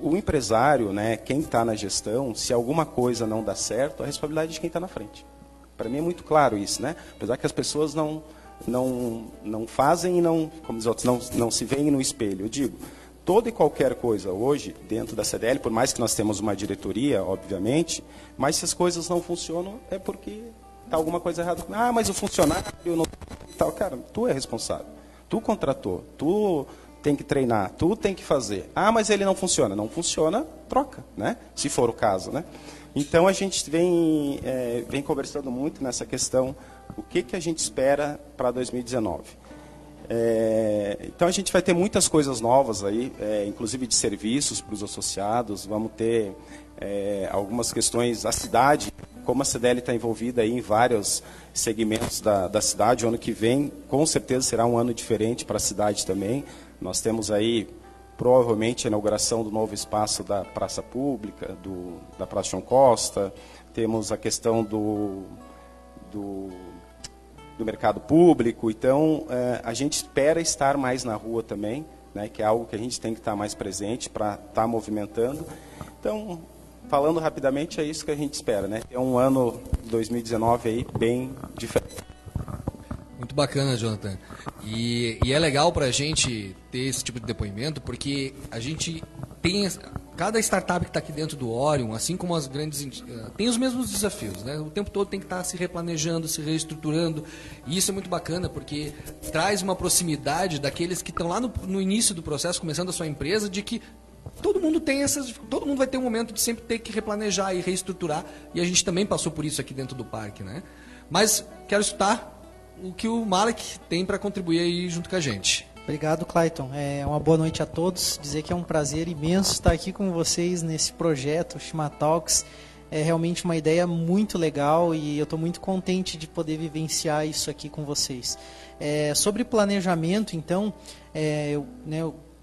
Speaker 11: o empresário, né, quem está na gestão, se alguma coisa não dá certo, a responsabilidade é de quem está na frente. Para mim é muito claro isso, né? Apesar que as pessoas não fazem e como diz outros, não se veem no espelho. Eu digo, toda e qualquer coisa hoje, dentro da CDL, por mais que nós temos uma diretoria, obviamente, mas se as coisas não funcionam, é porque está alguma coisa errada. Ah, mas o funcionário não... Tal. Cara, tu é responsável. Tu contratou, tu tem que treinar, tu tem que fazer. Ah, mas ele não funciona. Não funciona, troca, né? Se for o caso, né? Então, a gente vem conversando muito nessa questão, o que a gente espera para 2019. Então a gente vai ter muitas coisas novas aí, inclusive de serviços para os associados, vamos ter algumas questões, a cidade, como a CDL está envolvida aí em vários segmentos da cidade, o ano que vem com certeza será um ano diferente para a cidade também. Nós temos aí provavelmente a inauguração do novo espaço da Praça Pública, da Praça João Costa, temos a questão do mercado público, então a gente espera estar mais na rua também, né, que é algo que a gente tem que estar mais presente para estar movimentando. Então, falando rapidamente, é isso que a gente espera, né, ter um ano 2019 aí bem diferente.
Speaker 2: Muito bacana, Jonathan. E é legal para a gente ter esse tipo de depoimento, porque a gente tem... Cada startup que está aqui dentro do Orion, assim como as grandes... tem os mesmos desafios, né? O tempo todo tem que estar se replanejando, se reestruturando. E isso é muito bacana, porque traz uma proximidade daqueles que estão lá no início do processo, começando a sua empresa, de que todo mundo vai ter um momento de sempre ter que replanejar e reestruturar. E a gente também passou por isso aqui dentro do parque, né? Mas quero escutar o que o Malek tem para contribuir aí junto com a gente.
Speaker 12: Obrigado, Clayton. Uma boa noite a todos. Dizer que é um prazer imenso estar aqui com vocês nesse projeto, o Shima Talks. É realmente uma ideia muito legal e eu estou muito contente de poder vivenciar isso aqui com vocês. Sobre planejamento, então, eu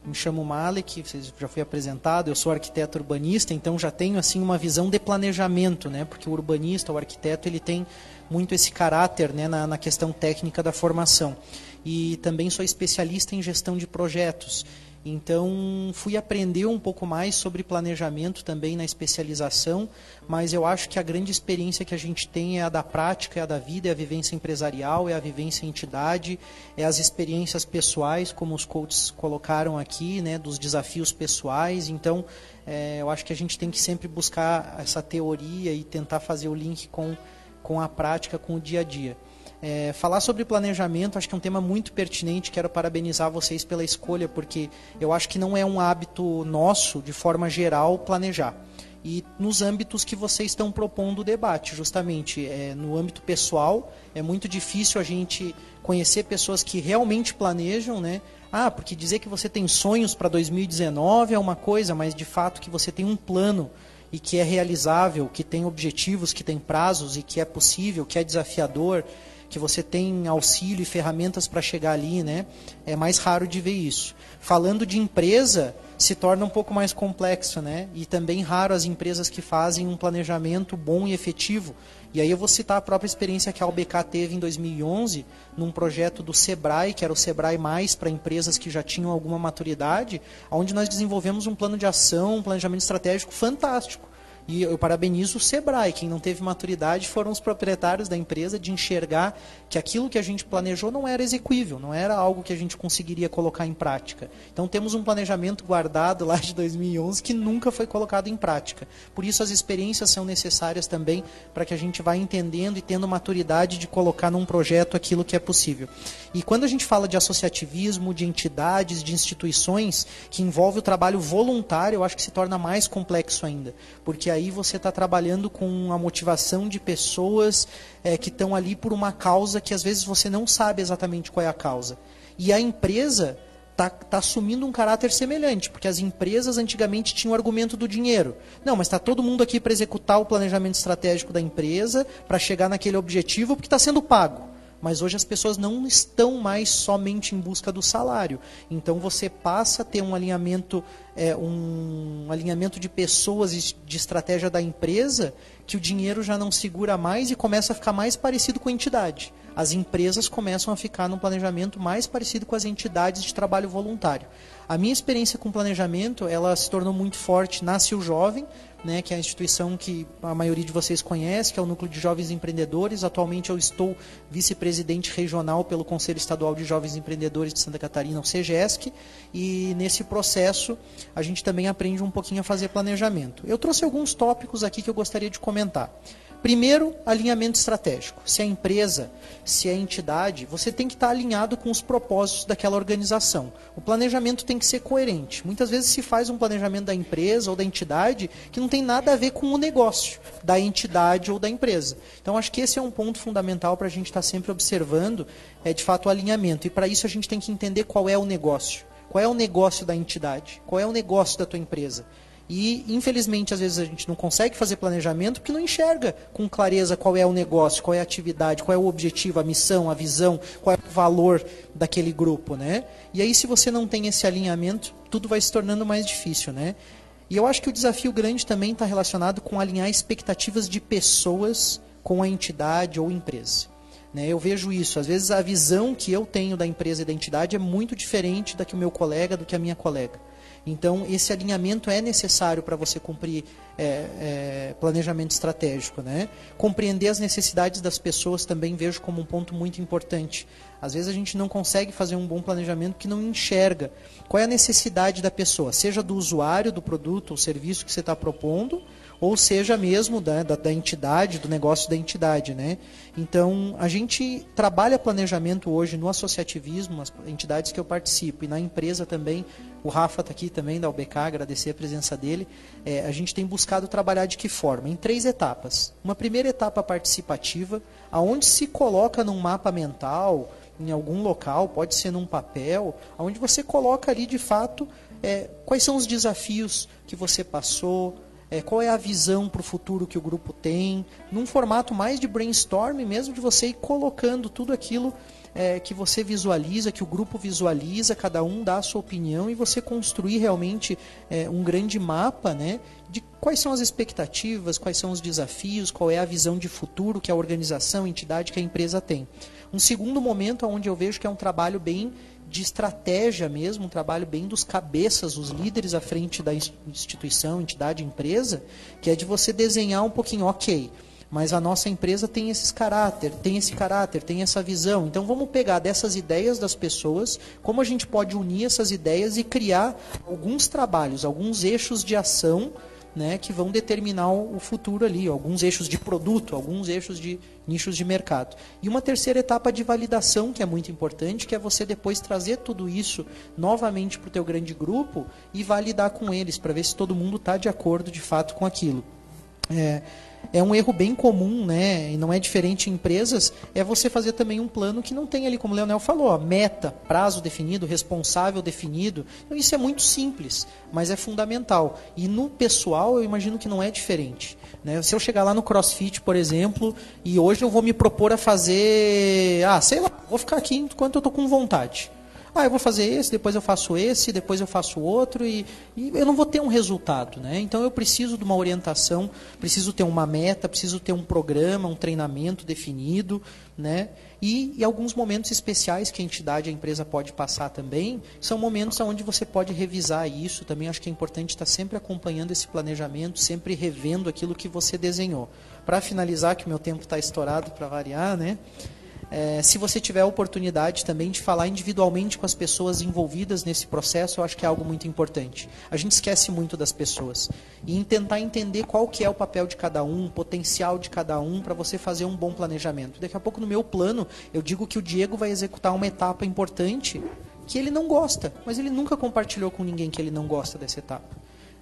Speaker 12: me chamo Malek, vocês já fui apresentado, eu sou arquiteto urbanista, então já tenho assim uma visão de planejamento, né? Porque o urbanista, o arquiteto, ele tem muito esse caráter, né, na questão técnica da formação. E também sou especialista em gestão de projetos. Então, fui aprender um pouco mais sobre planejamento também na especialização, mas eu acho que a grande experiência que a gente tem é a da prática, é a da vida, é a vivência empresarial, é a vivência em entidade, é as experiências pessoais, como os coaches colocaram aqui, né, dos desafios pessoais. Então, eu acho que a gente tem que sempre buscar essa teoria e tentar fazer o link com a prática, com o dia a dia. Falar sobre planejamento, acho que é um tema muito pertinente. Quero parabenizar vocês pela escolha, porque eu acho que não é um hábito nosso, de forma geral, planejar. E nos âmbitos que vocês estão propondo o debate, justamente no âmbito pessoal, é muito difícil a gente conhecer pessoas que realmente planejam, né? Porque dizer que você tem sonhos para 2019 é uma coisa, mas de fato que você tem um plano e que é realizável, que tem objetivos, que tem prazos e que é possível, que é desafiador, que você tem auxílio e ferramentas para chegar ali, né? É mais raro de ver isso. Falando de empresa, se torna um pouco mais complexo, né? E também raro as empresas que fazem um planejamento bom e efetivo. E aí eu vou citar a própria experiência que a UBK teve em 2011, num projeto do Sebrae, que era o Sebrae Mais para empresas que já tinham alguma maturidade, onde nós desenvolvemos um plano de ação, um planejamento estratégico fantástico. E eu parabenizo o Sebrae. Quem não teve maturidade foram os proprietários da empresa, de enxergar que aquilo que a gente planejou não era execuível, não era algo que a gente conseguiria colocar em prática. Então temos um planejamento guardado lá de 2011 que nunca foi colocado em prática. Por isso as experiências são necessárias também para que a gente vá entendendo e tendo maturidade de colocar num projeto aquilo que é possível. E quando a gente fala de associativismo, de entidades, de instituições, que envolve o trabalho voluntário, eu acho que se torna mais complexo ainda. Porque aí você está trabalhando com a motivação de pessoas que estão ali por uma causa que às vezes você não sabe exatamente qual é a causa. E a empresa está assumindo um caráter semelhante, porque as empresas antigamente tinham o argumento do dinheiro. Não, mas está todo mundo aqui para executar o planejamento estratégico da empresa, para chegar naquele objetivo, porque está sendo pago. Mas hoje as pessoas não estão mais somente em busca do salário. Então você passa a ter um alinhamento de pessoas e de estratégia da empresa, que o dinheiro já não segura mais e começa a ficar mais parecido com a entidade. As empresas começam a ficar num planejamento mais parecido com as entidades de trabalho voluntário. A minha experiência com planejamento, ela se tornou muito forte na Sil Jovem, né, que é a instituição que a maioria de vocês conhece, que é o Núcleo de Jovens Empreendedores. Atualmente eu estou vice-presidente regional pelo Conselho Estadual de Jovens Empreendedores de Santa Catarina, o CEGESC, e nesse processo a gente também aprende um pouquinho a fazer planejamento. Eu trouxe alguns tópicos aqui que eu gostaria de comentar. Primeiro, alinhamento estratégico. Se é empresa, se é entidade, você tem que estar alinhado com os propósitos daquela organização. O planejamento tem que ser coerente. Muitas vezes se faz um planejamento da empresa ou da entidade que não tem nada a ver com o negócio da entidade ou da empresa. Então, acho que esse é um ponto fundamental para a gente estar sempre observando, de fato, o alinhamento. E para isso a gente tem que entender qual é o negócio. Qual é o negócio da entidade? Qual é o negócio da tua empresa? E, infelizmente, às vezes a gente não consegue fazer planejamento porque não enxerga com clareza qual é o negócio, qual é a atividade, qual é o objetivo, a missão, a visão, qual é o valor daquele grupo, né? E aí, se você não tem esse alinhamento, tudo vai se tornando mais difícil, né? E eu acho que o desafio grande também está relacionado com alinhar expectativas de pessoas com a entidade ou empresa. Eu vejo isso. Às vezes a visão que eu tenho da empresa e da entidade é muito diferente da que o meu colega, do que a minha colega. Então, esse alinhamento é necessário para você cumprir planejamento estratégico, né? Compreender as necessidades das pessoas também vejo como um ponto muito importante. Às vezes a gente não consegue fazer um bom planejamento porque não enxerga qual é a necessidade da pessoa, seja do usuário do produto ou serviço que você está propondo, ou seja mesmo da entidade, do negócio da entidade, né? Então, a gente trabalha planejamento hoje no associativismo, as entidades que eu participo, e na empresa também. O Rafa está aqui também, da UBK, agradecer a presença dele. A gente tem buscado trabalhar de que forma? Em 3 etapas. Uma primeira etapa participativa, aonde se coloca num mapa mental, em algum local, pode ser num papel, onde você coloca ali, de fato, quais são os desafios que você passou, qual é a visão para o futuro que o grupo tem, num formato mais de brainstorming mesmo, de você ir colocando tudo aquilo que você visualiza, que o grupo visualiza, cada um dá a sua opinião e você construir realmente um grande mapa, né, de quais são as expectativas, quais são os desafios, qual é a visão de futuro que a organização, a entidade, que a empresa tem. Um segundo momento onde eu vejo que é um trabalho bem de estratégia mesmo, um trabalho bem dos cabeças, os líderes à frente da instituição, entidade, empresa, que é de você desenhar um pouquinho, ok, mas a nossa empresa tem esse caráter, tem essa visão. Então vamos pegar dessas ideias das pessoas, como a gente pode unir essas ideias e criar alguns trabalhos, alguns eixos de ação né, que vão determinar o futuro ali, alguns eixos de produto, alguns eixos de nichos de mercado. E uma terceira etapa de validação, que é muito importante, que é você depois trazer tudo isso novamente para o teu grande grupo e validar com eles, para ver se todo mundo está de acordo de fato com aquilo. É um erro bem comum, né, e não é diferente em empresas, é você fazer também um plano que não tem ali, como o Leonel falou, a meta, prazo definido, responsável definido. Então, isso é muito simples, mas é fundamental. E no pessoal, eu imagino que não é diferente. Né? Se eu chegar lá no CrossFit, por exemplo, e hoje eu vou me propor a fazer, sei lá, vou ficar aqui enquanto eu estou com vontade. Eu vou fazer esse, depois eu faço esse, depois eu faço outro e eu não vou ter um resultado, né? Então eu preciso de uma orientação, preciso ter uma meta, preciso ter um programa, um treinamento definido, né? E alguns momentos especiais que a entidade, a empresa pode passar também, são momentos onde você pode revisar isso. Também acho que é importante estar sempre acompanhando esse planejamento, sempre revendo aquilo que você desenhou. Para finalizar, que o meu tempo está estourado para variar, né? Se você tiver a oportunidade também de falar individualmente com as pessoas envolvidas nesse processo, eu acho que é algo muito importante. A gente esquece muito das pessoas. E tentar entender qual que é o papel de cada um, o potencial de cada um, para você fazer um bom planejamento. Daqui a pouco, no meu plano, eu digo que o Diego vai executar uma etapa importante que ele não gosta, mas ele nunca compartilhou com ninguém que ele não gosta dessa etapa.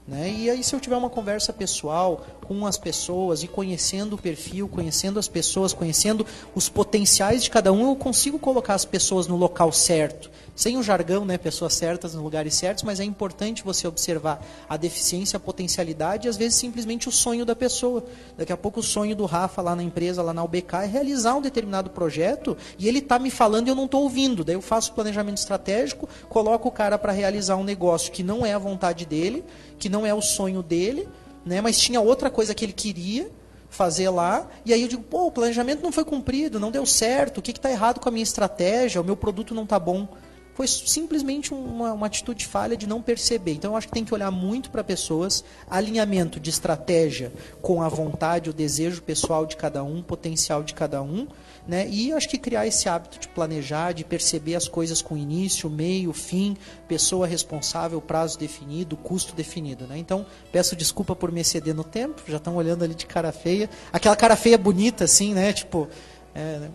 Speaker 12: Né? E aí, se eu tiver uma conversa pessoal com as pessoas e conhecendo o perfil, conhecendo as pessoas, conhecendo os potenciais de cada um, eu consigo colocar as pessoas no local certo. Sem o jargão, né? Pessoas certas nos lugares certos, mas é importante você observar a deficiência, a potencialidade e às vezes simplesmente o sonho da pessoa. Daqui a pouco o sonho do Rafa lá na empresa, lá na UBK, é realizar um determinado projeto e ele está me falando e eu não estou ouvindo. Daí eu faço o planejamento estratégico, coloco o cara para realizar um negócio que não é a vontade dele, que não é o sonho dele, né? Mas tinha outra coisa que ele queria fazer lá, e aí eu digo, o planejamento não foi cumprido, não deu certo, o que está errado com a minha estratégia, o meu produto não está bom. Foi simplesmente uma atitude falha de não perceber. Então, eu acho que tem que olhar muito para pessoas, alinhamento de estratégia com a vontade, o desejo pessoal de cada um, potencial de cada um, né? E acho que criar esse hábito de planejar, de perceber as coisas com início, meio, fim, pessoa responsável, prazo definido, custo definido. Né? Então, peço desculpa por me exceder no tempo, já estão olhando ali de cara feia. Aquela cara feia bonita, assim, né? Tipo...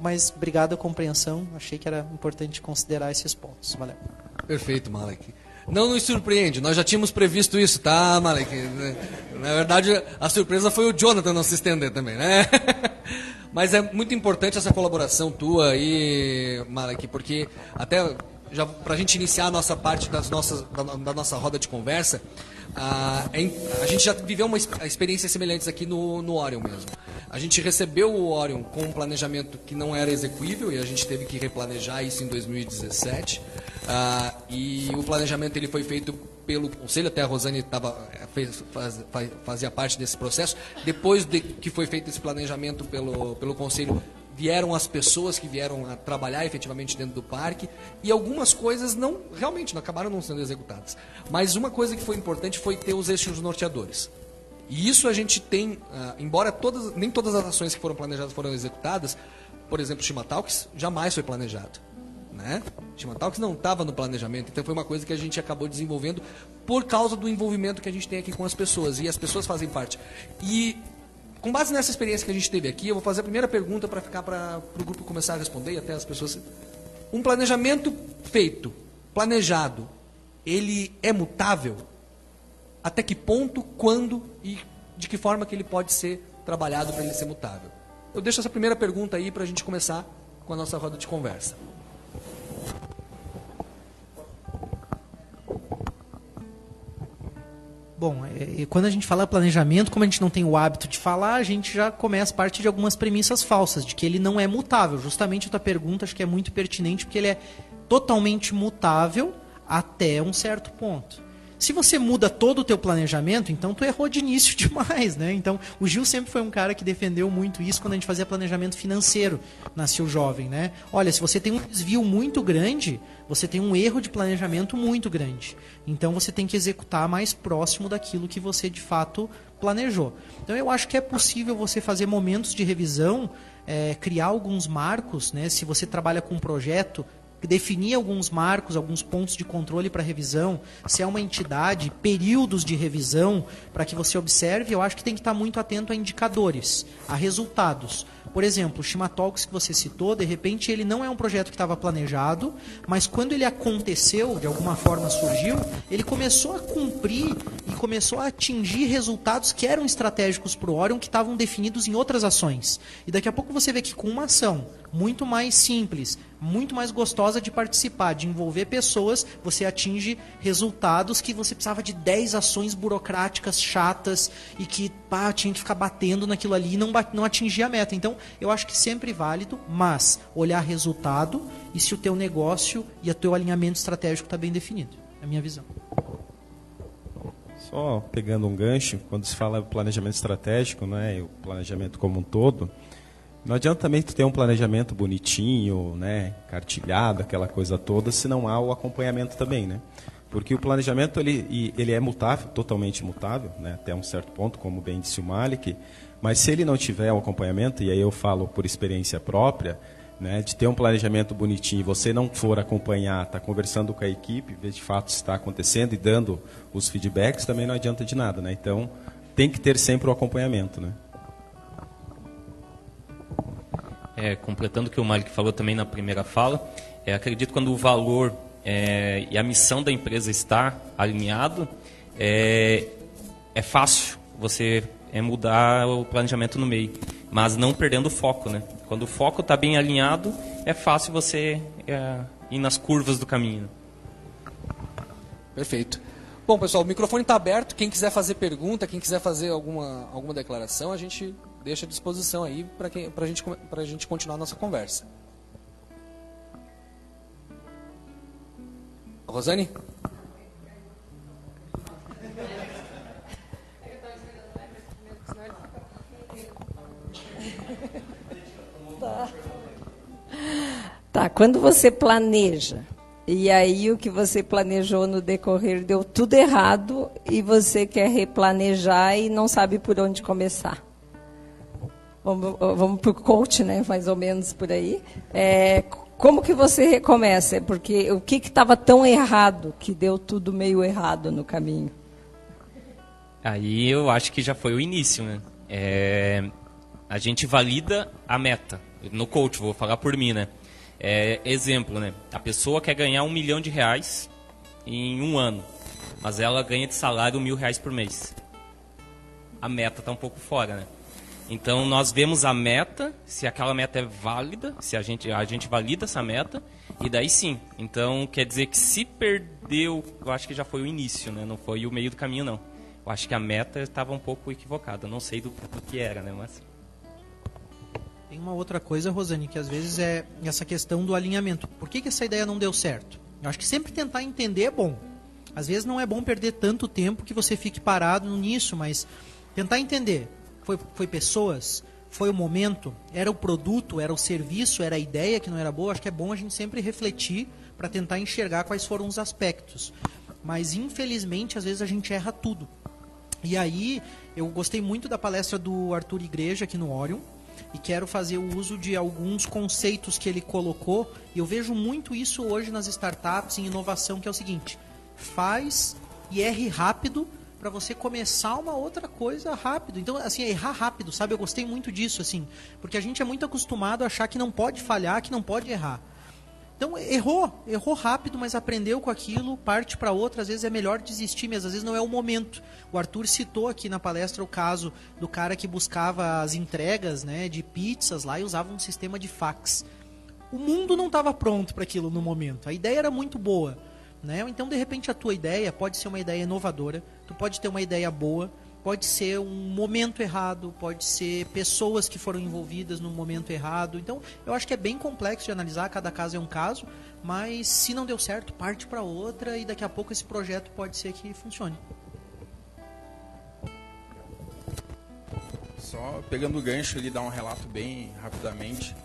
Speaker 12: mas obrigado a compreensão, achei que era importante considerar esses pontos. Valeu.
Speaker 2: Perfeito, Malek. Não nos surpreende, nós já tínhamos previsto isso, tá, Malek? Na verdade, a surpresa foi o Jonathan não se estender também, né? Mas é muito importante essa colaboração tua aí, Malek, porque até já para a gente iniciar a nossa parte da nossa roda de conversa, a gente já viveu experiências semelhantes aqui no Orion mesmo. A gente recebeu o Orion com um planejamento que não era execuível e a gente teve que replanejar isso em 2017. E o planejamento ele foi feito pelo conselho, até a Rosane fazia parte desse processo. Depois de que foi feito esse planejamento pelo conselho, vieram as pessoas que vieram a trabalhar efetivamente dentro do parque e algumas coisas realmente não acabaram não sendo executadas. Mas uma coisa que foi importante foi ter os eixos norteadores. E isso a gente tem, embora nem todas as ações que foram planejadas foram executadas, por exemplo, o Shimatalks jamais foi planejado. Né? Shimatalks não estava no planejamento, então foi uma coisa que a gente acabou desenvolvendo por causa do envolvimento que a gente tem aqui com as pessoas, e as pessoas fazem parte. E com base nessa experiência que a gente teve aqui, eu vou fazer a primeira pergunta para ficar para o grupo começar a responder e até as pessoas. Um planejamento feito, planejado, ele é mutável? Até que ponto, quando e de que forma que ele pode ser trabalhado para ele ser mutável? Eu deixo essa primeira pergunta aí para a gente começar com a nossa roda de conversa.
Speaker 12: Bom, quando a gente fala planejamento, como a gente não tem o hábito de falar, a gente já começa a partir de algumas premissas falsas, de que ele não é mutável. Justamente a tua pergunta acho que é muito pertinente, porque ele é totalmente mutável até um certo ponto. Se você muda todo o teu planejamento, então tu errou de início demais, né? Então, o Gil sempre foi um cara que defendeu muito isso quando a gente fazia planejamento financeiro na Sil Jovem, né? Olha, se você tem um desvio muito grande, você tem um erro de planejamento muito grande. Então, você tem que executar mais próximo daquilo que você, de fato, planejou. Então, eu acho que é possível você fazer momentos de revisão, criar alguns marcos, né? Se você trabalha com um projeto, definir alguns marcos, alguns pontos de controle para revisão, se é uma entidade, períodos de revisão, para que você observe, eu acho que tem que estar muito atento a indicadores, a resultados. Por exemplo, o Shimatalks que você citou, de repente ele não é um projeto que estava planejado, mas quando ele aconteceu, de alguma forma surgiu, ele começou a cumprir e começou a atingir resultados que eram estratégicos para o Orion, que estavam definidos em outras ações. E daqui a pouco você vê que com uma ação muito mais simples, muito mais gostosa de participar, de envolver pessoas, você atinge resultados que você precisava de 10 ações burocráticas chatas e que tinha que ficar batendo naquilo ali e não atingir a meta. Então, eu acho que sempre válido, mas olhar resultado e se o teu negócio e o teu alinhamento estratégico está bem definido. É a minha visão.
Speaker 11: Só pegando um gancho, quando se fala planejamento estratégico, né, e o planejamento como um todo, não adianta também tu ter um planejamento bonitinho, né, cartilhado, aquela coisa toda, se não há o acompanhamento também, né? Porque o planejamento ele é mutável, totalmente mutável, né, até um certo ponto, como bem disse o Malik, mas se ele não tiver um acompanhamento, e aí eu falo por experiência própria, né, de ter um planejamento bonitinho e você não for acompanhar, tá conversando com a equipe, ver de fato se está acontecendo e dando os feedbacks, também não adianta de nada, né? Então, tem que ter sempre o acompanhamento, né?
Speaker 10: Completando o que o Malik falou também na primeira fala, acredito que quando o valor e a missão da empresa está alinhado, é fácil você mudar o planejamento no meio, mas não perdendo o foco, né? Quando o foco está bem alinhado, é fácil você ir nas curvas do caminho.
Speaker 2: Perfeito. Bom, pessoal, o microfone está aberto. Quem quiser fazer pergunta, quem quiser fazer alguma declaração, a gente deixa à disposição aí para a gente continuar a nossa conversa. Rosane?
Speaker 13: Tá, quando você planeja, e aí o que você planejou no decorrer deu tudo errado, e você quer replanejar e não sabe por onde começar. Vamos para o coach, né? Mais ou menos por aí. Como que você recomeça? Porque o que estava tão errado que deu tudo meio errado no caminho?
Speaker 10: Aí eu acho que já foi o início, né? A gente valida a meta. No coach, vou falar por mim, né? Exemplo, né? A pessoa quer ganhar R$1 milhão em um ano, mas ela ganha de salário R$1.000 por mês. A meta está um pouco fora, né? Então, nós vemos a meta, se aquela meta é válida, se a gente valida essa meta, e daí sim. Então, quer dizer que se perdeu, eu acho que já foi o início, né? Não foi o meio do caminho, não. Eu acho que a meta estava um pouco equivocada. Não sei do que era, né? Mas...
Speaker 12: Tem uma outra coisa, Rosane, que às vezes é essa questão do alinhamento. Por que essa ideia não deu certo? Eu acho que sempre tentar entender é bom. Às vezes não é bom perder tanto tempo que você fique parado nisso, mas tentar entender. Foi pessoas? Foi o momento? Era o produto? Era o serviço? Era a ideia que não era boa? Acho que é bom a gente sempre refletir para tentar enxergar quais foram os aspectos. Mas, infelizmente, às vezes a gente erra tudo. E aí, eu gostei muito da palestra do Arthur Igreja aqui no Orion, e quero fazer o uso de alguns conceitos que ele colocou, e eu vejo muito isso hoje nas startups, em inovação, que é o seguinte: faz e erre rápido para você começar uma outra coisa rápido. Então, assim, errar rápido, sabe? Eu gostei muito disso, assim, porque a gente é muito acostumado a achar que não pode falhar, que não pode errar. Então, errou rápido, mas aprendeu com aquilo, parte para outra. Às vezes é melhor desistir mesmo, às vezes não é o momento. O Arthur citou aqui na palestra o caso do cara que buscava as entregas, né, de pizzas lá e usava um sistema de fax. O mundo não estava pronto para aquilo no momento. A ideia era muito boa, né? Então, de repente, a tua ideia pode ser uma ideia inovadora, tu pode ter uma ideia boa, pode ser um momento errado, pode ser pessoas que foram envolvidas no momento errado. Então, eu acho que é bem complexo de analisar, cada caso é um caso, mas se não deu certo, parte para outra e daqui a pouco esse projeto pode ser que funcione.
Speaker 9: Só pegando o gancho ali, dar um relato bem rapidamente.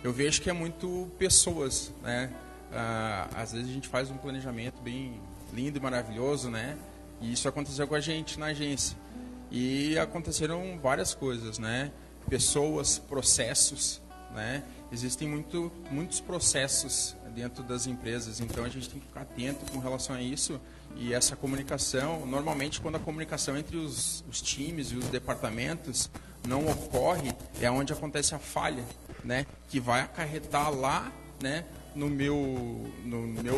Speaker 9: Eu vejo que é muito pessoas, né? Às vezes a gente faz um planejamento bem lindo e maravilhoso, né? E isso aconteceu com a gente na agência. E aconteceram várias coisas, né? Pessoas, processos, né? Existem muitos processos dentro das empresas, então a gente tem que ficar atento com relação a isso. E essa comunicação, normalmente quando a comunicação entre os times e os departamentos não ocorre, é onde acontece a falha, né? Que vai acarretar lá, né? No meu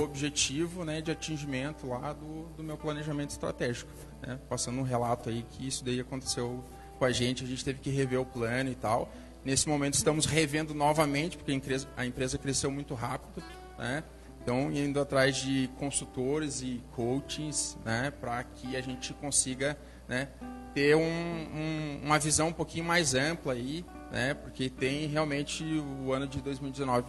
Speaker 9: objetivo, né? De atingimento lá do meu planejamento estratégico, né? Passando um relato aí que isso daí aconteceu com a gente teve que rever o plano e tal. Nesse momento estamos revendo novamente, porque a empresa cresceu muito rápido, né? Então, indo atrás de consultores e coachings, né, para que a gente consiga, né, ter uma visão um pouquinho mais ampla aí, né, porque tem realmente o ano de 2019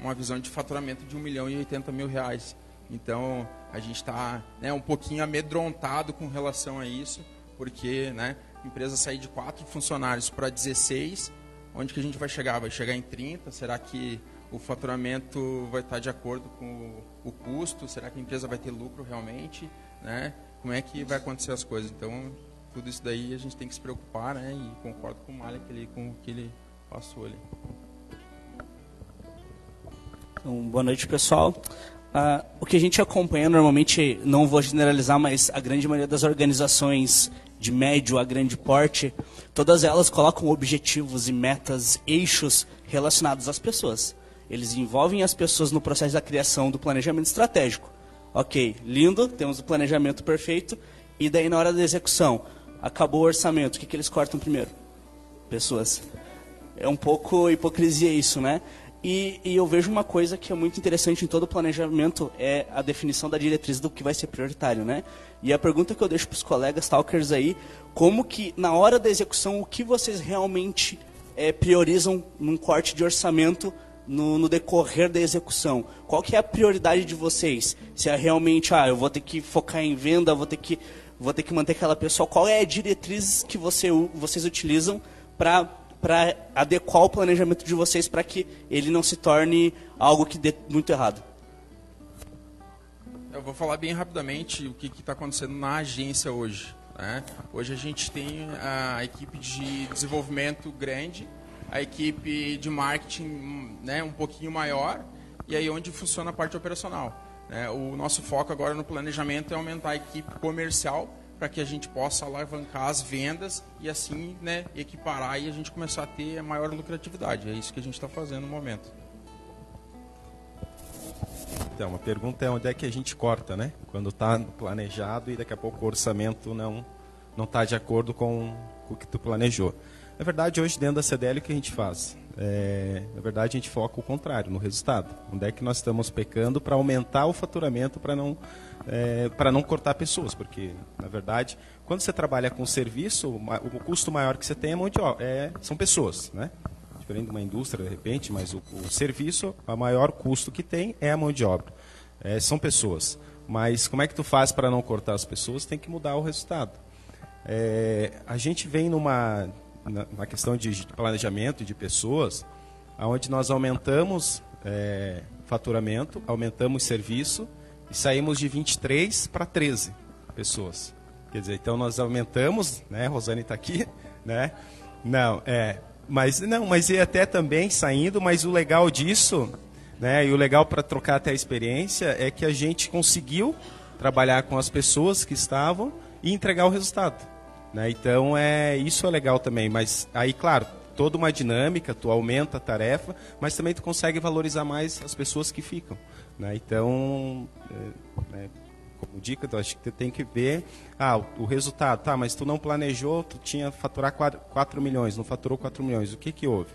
Speaker 9: uma visão de faturamento de R$1.080.000. Então, a gente está, né, um pouquinho amedrontado com relação a isso, porque, né, a empresa sair de 4 funcionários para 16, onde que a gente vai chegar? Vai chegar em 30? Será que o faturamento vai estar de acordo com o custo? Será que a empresa vai ter lucro realmente? Né? Como é que vai acontecer as coisas? Então, tudo isso daí a gente tem que se preocupar, né? E concordo com o Malek ali, com o que ele passou ali.
Speaker 14: Então, boa noite, pessoal. O que a gente acompanha normalmente, não vou generalizar, mas a grande maioria das organizações de médio a grande porte, todas elas colocam objetivos e metas, eixos relacionados às pessoas. Eles envolvem as pessoas no processo da criação do planejamento estratégico. Ok, lindo, temos o planejamento perfeito, e daí na hora da execução, acabou o orçamento, o que eles cortam primeiro? Pessoas. É um pouco hipocrisia isso, né? E eu vejo uma coisa que é muito interessante em todo o planejamento, é a definição da diretriz do que vai ser prioritário, né? E a pergunta que eu deixo para os colegas talkers aí, como que na hora da execução, o que vocês realmente priorizam num corte de orçamento no decorrer da execução? Qual que é a prioridade de vocês? Se é realmente, eu vou ter que focar em venda, vou ter que manter aquela pessoa, qual é a diretriz que vocês utilizam para adequar o planejamento de vocês para que ele não se torne algo que dê muito errado?
Speaker 9: Eu vou falar bem rapidamente o que está acontecendo na agência hoje, né? Hoje a gente tem a equipe de desenvolvimento grande, a equipe de marketing, né, um pouquinho maior, e aí onde funciona a parte operacional, né? O nosso foco agora no planejamento é aumentar a equipe comercial para que a gente possa alavancar as vendas e assim, né, equiparar e a gente começar a ter a maior lucratividade. É isso que a gente está fazendo no momento.
Speaker 11: Então, a pergunta é onde é que a gente corta, né? Quando está planejado e daqui a pouco o orçamento não está de acordo com o que tu planejou. Na verdade, hoje dentro da CDL o que a gente faz? Na verdade, a gente foca o contrário, no resultado. Onde é que nós estamos pecando para aumentar o faturamento, para não cortar pessoas? Porque, na verdade, quando você trabalha com serviço, o custo maior que você tem são pessoas, né? Diferente de uma indústria, de repente, mas o serviço, o maior custo que tem é a mão de obra. São pessoas. Mas como é que tu faz para não cortar as pessoas? Tem que mudar o resultado. A gente vem na questão de planejamento de pessoas, onde nós aumentamos faturamento, aumentamos serviço e saímos de 23 para 13 pessoas. Quer dizer, então nós aumentamos, né? Rosane está aqui, né? Mas e até também saindo, mas o legal disso, né? E o legal para trocar até a experiência é que a gente conseguiu trabalhar com as pessoas que estavam e entregar o resultado. Né? Então, isso é legal também, mas aí, claro, toda uma dinâmica, tu aumenta a tarefa, mas também tu consegue valorizar mais as pessoas que ficam. Né? Então, como dica, eu acho que tu tem que ver o resultado. Tá, mas tu não planejou, tu tinha faturar 4 milhões, não faturou 4 milhões, o que houve?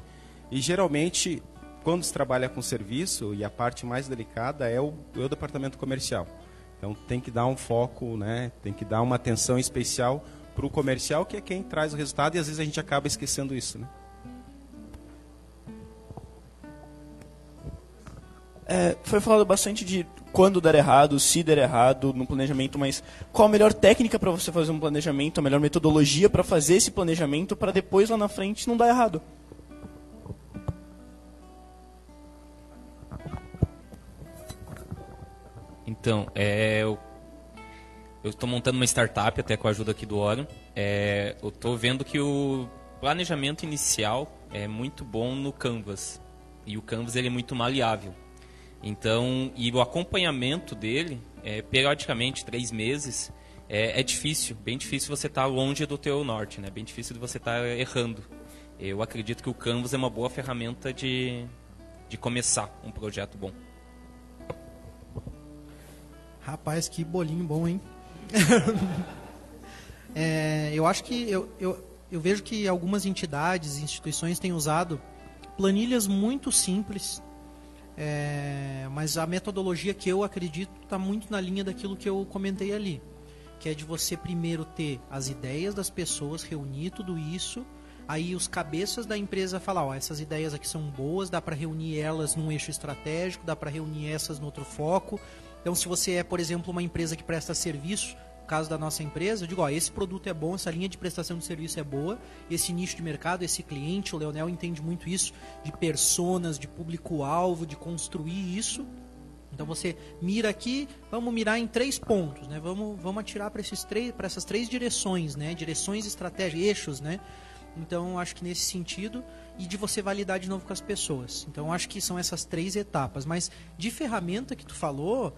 Speaker 11: E geralmente, quando se trabalha com serviço, e a parte mais delicada é o departamento comercial. Então, tem que dar um foco, né? Tem que dar uma atenção especial para o comercial, que é quem traz o resultado, e às vezes a gente acaba esquecendo isso, né?
Speaker 14: Foi falado bastante de quando der errado, se der errado no planejamento, mas qual a melhor técnica para você fazer um planejamento, a melhor metodologia para fazer esse planejamento para depois lá na frente não dar errado?
Speaker 10: Então, eu estou montando uma startup, até com a ajuda aqui do Orion. Eu estou vendo que o planejamento inicial é muito bom no Canvas. E o Canvas ele é muito maleável. Então, e o acompanhamento dele, periodicamente, 3 meses, é difícil, bem difícil você estar longe do teu norte, né? Bem difícil de você estar errando. Eu acredito que o Canvas é uma boa ferramenta de começar um projeto bom.
Speaker 12: Rapaz, que bolinho bom, hein? Eu acho que eu vejo que algumas entidades, instituições têm usado planilhas muito simples, mas a metodologia que eu acredito está muito na linha daquilo que eu comentei ali, que é de você primeiro ter as ideias das pessoas, reunir tudo isso, aí os cabeças da empresa falar, essas ideias aqui são boas, dá para reunir elas num eixo estratégico, dá para reunir essas no outro foco. Então, se você é, por exemplo, uma empresa que presta serviço, no caso da nossa empresa, eu digo, esse produto é bom, essa linha de prestação de serviço é boa, esse nicho de mercado, esse cliente, o Leonel entende muito isso, de personas, de público-alvo, de construir isso. Então, você mira aqui, vamos mirar em 3 pontos, né? Vamos atirar para essas 3 direções, né? Direções estratégicas, eixos, né? Então, acho que nesse sentido, e de você validar de novo com as pessoas. Então, acho que são essas 3 etapas. Mas, de ferramenta que tu falou,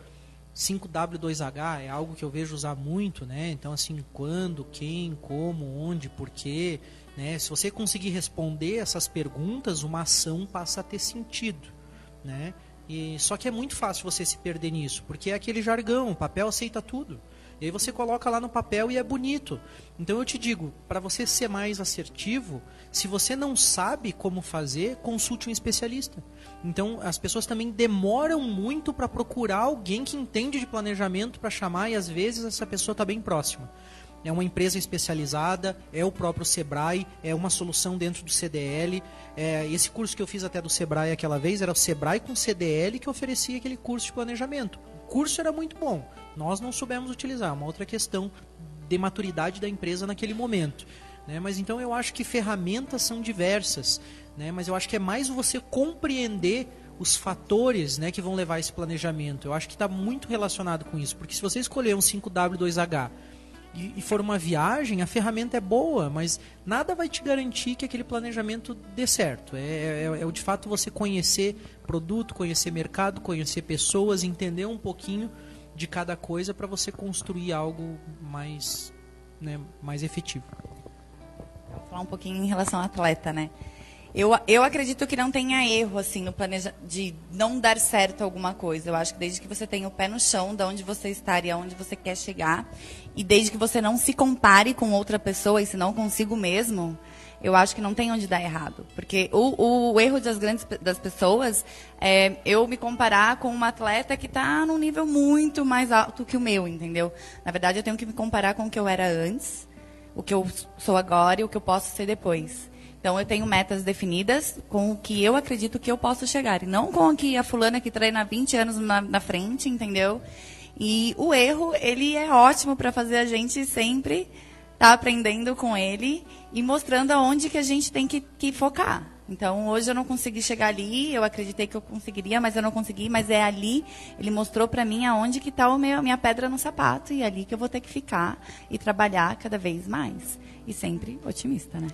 Speaker 12: 5W2H é algo que eu vejo usar muito, né? Então, assim, quando, quem, como, onde, porquê, né? Se você conseguir responder essas perguntas, uma ação passa a ter sentido, né? Só que é muito fácil você se perder nisso, porque é aquele jargão, o papel aceita tudo. E aí você coloca lá no papel e é bonito. Então eu te digo, para você ser mais assertivo, se você não sabe como fazer, consulte um especialista. Então as pessoas também demoram muito para procurar alguém que entende de planejamento para chamar, e às vezes essa pessoa está bem próxima. É uma empresa especializada, é o próprio Sebrae, é uma solução dentro do CDL. Esse curso que eu fiz até do Sebrae aquela vez, era o Sebrae com CDL que oferecia aquele curso de planejamento. O curso era muito bom, nós não soubemos utilizar, uma outra questão de maturidade da empresa naquele momento, né? Mas então eu acho que ferramentas são diversas, né? Mas eu acho que é mais você compreender os fatores, né, que vão levar a esse planejamento. Eu acho que está muito relacionado com isso, porque se você escolher um 5W2H e for uma viagem, a ferramenta é boa, mas nada vai te garantir que aquele planejamento dê certo. É de fato você conhecer produto, conhecer mercado, conhecer pessoas, entender um pouquinho de cada coisa para você construir algo mais, né, mais efetivo.
Speaker 6: Vou falar um pouquinho em relação ao atleta, né? Eu acredito que não tenha erro assim no de não dar certo alguma coisa. Eu acho que desde que você tenha o pé no chão de onde você está e aonde você quer chegar, e desde que você não se compare com outra pessoa e se não consigo mesmo, eu acho que não tem onde dar errado. Porque o erro das pessoas é eu me comparar com uma atleta que está num nível muito mais alto que o meu, entendeu? Na verdade, eu tenho que me comparar com o que eu era antes, o que eu sou agora e o que eu posso ser depois. Então, eu tenho metas definidas com o que eu acredito que eu posso chegar. E não com a fulana que treina há 20 anos na frente, entendeu? E o erro, ele é ótimo para fazer a gente sempre estar aprendendo com ele e mostrando aonde que a gente tem que focar. Então, hoje eu não consegui chegar ali, eu acreditei que eu conseguiria, mas eu não consegui. Mas é ali, ele mostrou para mim aonde que está a minha pedra no sapato. E é ali que eu vou ter que ficar e trabalhar cada vez mais. E sempre otimista, né?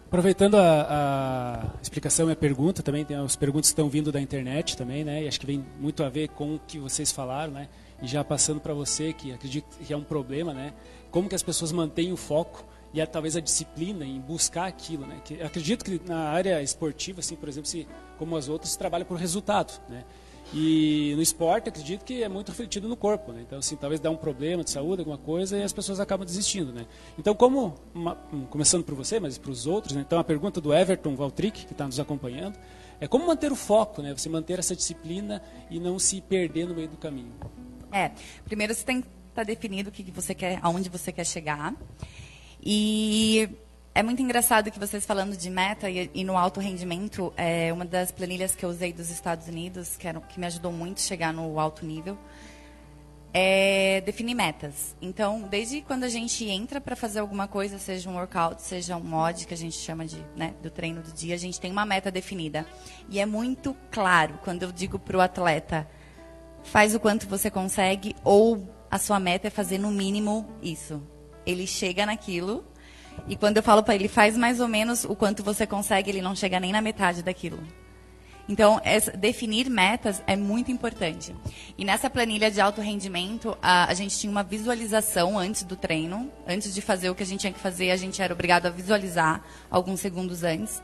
Speaker 1: Aproveitando a explicação e a pergunta, também tem as perguntas que estão vindo da internet também, né? E acho que vem muito a ver com o que vocês falaram, né? E já passando para você, que acredito que é um problema, né? Como que as pessoas mantêm o foco e talvez a disciplina em buscar aquilo, né? Que acredito que na área esportiva, assim, por exemplo, como as outras, trabalha por resultado, né? E no esporte, acredito que é muito refletido no corpo, né? Então, assim, talvez dá um problema de saúde, alguma coisa, e as pessoas acabam desistindo, né? Então, começando por você, mas para os outros, né? Então, a pergunta do Everton Valtric, que está nos acompanhando, é como manter o foco, né? Você manter essa disciplina e não se perder no meio do caminho.
Speaker 6: Primeiro você tem que estar definido o que você quer, aonde você quer chegar. E é muito engraçado que vocês falando de meta e no alto rendimento, uma das planilhas que eu usei dos Estados Unidos, que me ajudou muito a chegar no alto nível, é definir metas. Então, desde quando a gente entra para fazer alguma coisa, seja um workout, seja um mod, que a gente chama de, né, do treino do dia, a gente tem uma meta definida. E é muito claro quando eu digo para o atleta, faz o quanto você consegue, ou a sua meta é fazer no mínimo isso. Ele chega naquilo. E quando eu falo para ele, faz mais ou menos o quanto você consegue, ele não chega nem na metade daquilo. Então, definir metas é muito importante. E nessa planilha de alto rendimento, a gente tinha uma visualização antes do treino. Antes de fazer o que a gente tinha que fazer, a gente era obrigado a visualizar alguns segundos antes.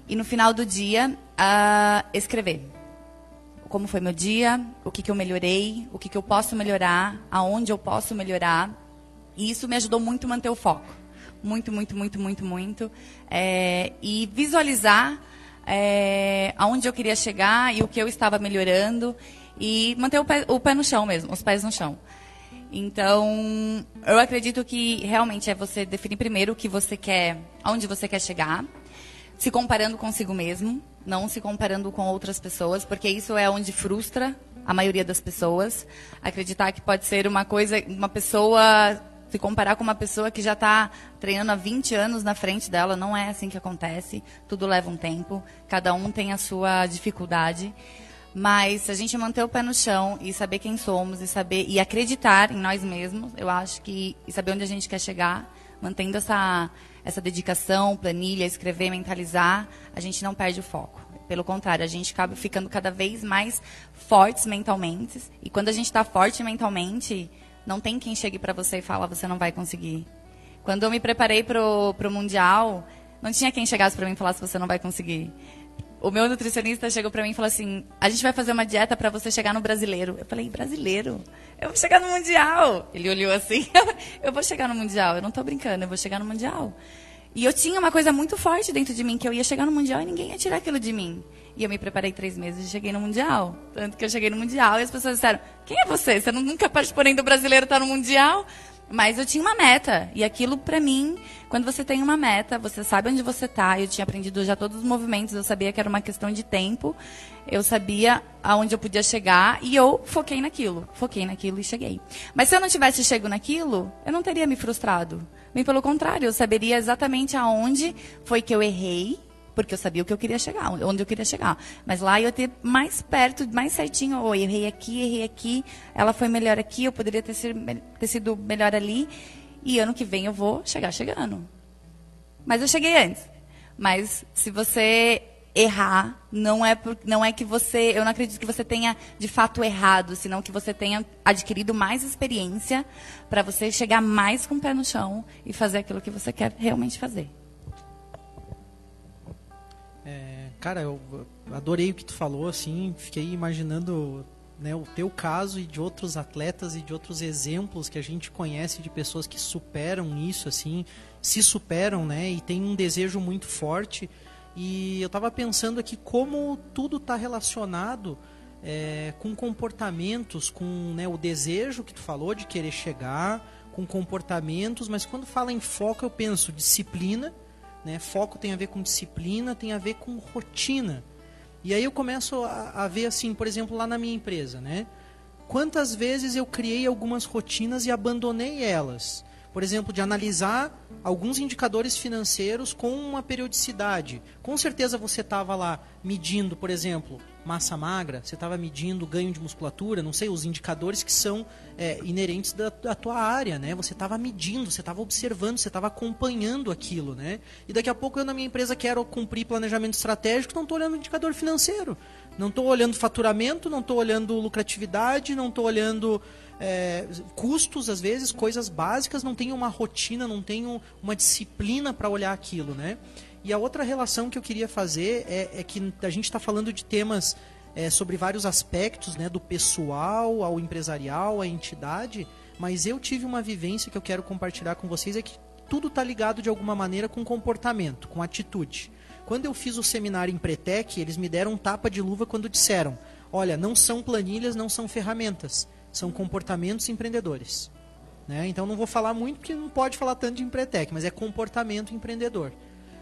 Speaker 6: E no final do dia, escrever. Como foi meu dia, o que eu melhorei, o que eu posso melhorar, aonde eu posso melhorar. E isso me ajudou muito a manter o foco. Muito, muito, muito, muito, muito. E visualizar aonde eu queria chegar e o que eu estava melhorando. E manter o pé no chão mesmo, os pés no chão. Então, eu acredito que realmente é você definir primeiro o que você quer, aonde você quer chegar. Se comparando consigo mesmo, não se comparando com outras pessoas, porque isso é onde frustra a maioria das pessoas. Acreditar que pode ser uma pessoa, se comparar com uma pessoa que já está treinando há 20 anos na frente dela, não é assim que acontece. Tudo leva um tempo, cada um tem a sua dificuldade. Mas se a gente manter o pé no chão e saber quem somos e acreditar em nós mesmos, eu acho que e saber onde a gente quer chegar, mantendo essa dedicação, planilha, escrever, mentalizar, a gente não perde o foco. Pelo contrário, a gente acaba ficando cada vez mais fortes mentalmente. E quando a gente está forte mentalmente, não tem quem chegue para você e fala, você não vai conseguir. Quando eu me preparei pro Mundial, não tinha quem chegasse para mim e falasse, você não vai conseguir. O meu nutricionista chegou para mim e falou assim, a gente vai fazer uma dieta para você chegar no brasileiro. Eu falei, brasileiro? Eu vou chegar no Mundial. Ele olhou assim, eu vou chegar no Mundial. Eu não estou brincando, eu vou chegar no Mundial. E eu tinha uma coisa muito forte dentro de mim, que eu ia chegar no Mundial e ninguém ia tirar aquilo de mim. E eu me preparei 3 meses e cheguei no Mundial. Tanto que eu cheguei no Mundial e as pessoas disseram, quem é você? Você nunca participou nem do brasileiro, tá no Mundial? Mas eu tinha uma meta. E aquilo, pra mim, quando você tem uma meta, você sabe onde você tá. Eu tinha aprendido já todos os movimentos, eu sabia que era uma questão de tempo. Eu sabia aonde eu podia chegar e eu foquei naquilo e cheguei. Mas se eu não tivesse chego naquilo, eu não teria me frustrado. Bem pelo contrário, eu saberia exatamente aonde foi que eu errei, porque eu sabia o que eu queria chegar, onde eu queria chegar. Mas lá eu ia ter mais perto, mais certinho, oh, errei aqui, ela foi melhor aqui, eu poderia ter sido melhor ali, e ano que vem eu vou chegar chegando. Mas eu cheguei antes. Mas se você errar, não é que você, eu não acredito que você tenha de fato errado, senão que você tenha adquirido mais experiência para você chegar mais com o pé no chão e fazer aquilo que você quer realmente fazer.
Speaker 12: Cara, eu adorei o que tu falou, assim, fiquei imaginando, né, o teu caso e de outros atletas e de outros exemplos que a gente conhece de pessoas que superam isso, assim, se superam, né, e tem um desejo muito forte. E eu estava pensando aqui como tudo está relacionado com comportamentos, com, né, o desejo que tu falou de querer chegar, com comportamentos, mas quando fala em foco eu penso disciplina, né? Foco tem a ver com disciplina, tem a ver com rotina. E aí eu começo a ver assim, por exemplo, lá na minha empresa, né? Quantas vezes eu criei algumas rotinas e abandonei elas? Por exemplo, de analisar alguns indicadores financeiros com uma periodicidade. Com certeza você estava lá medindo, por exemplo, massa magra, você estava medindo ganho de musculatura, não sei, os indicadores que são inerentes da tua área, né? Você estava medindo, você estava observando, você estava acompanhando aquilo, né? E daqui a pouco eu na minha empresa quero cumprir planejamento estratégico, não estou olhando o indicador financeiro, não estou olhando faturamento, não estou olhando lucratividade, não estou olhando custos, às vezes, coisas básicas, não tenho uma rotina, não tenho uma disciplina para olhar aquilo, né? E a outra relação que eu queria fazer é que a gente está falando de temas sobre vários aspectos, né, do pessoal ao empresarial, à entidade, mas eu tive uma vivência que eu quero compartilhar com vocês, é que tudo está ligado de alguma maneira com comportamento, com atitude. Quando eu fiz o seminário em Pretec, eles me deram um tapa de luva quando disseram, olha, não são planilhas, não são ferramentas, são comportamentos empreendedores. Né? Então não vou falar muito porque não pode falar tanto de Empretec, mas é comportamento empreendedor.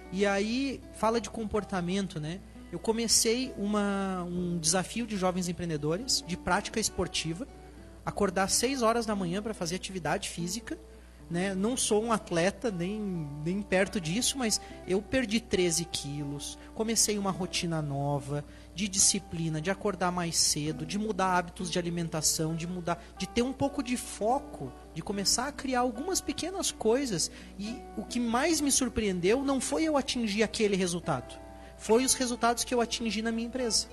Speaker 12: E aí, fala de comportamento, né? Eu comecei um desafio de jovens empreendedores, de prática esportiva, acordar às 6 horas da manhã para fazer atividade física. Né? Não sou um atleta, nem perto disso, mas eu perdi 13 quilos, comecei uma rotina nova, de disciplina, de acordar mais cedo, de mudar hábitos de alimentação, de ter um pouco de foco, de começar a criar algumas pequenas coisas. E o que mais me surpreendeu não foi eu atingir aquele resultado, foi os resultados que eu atingi na minha empresa.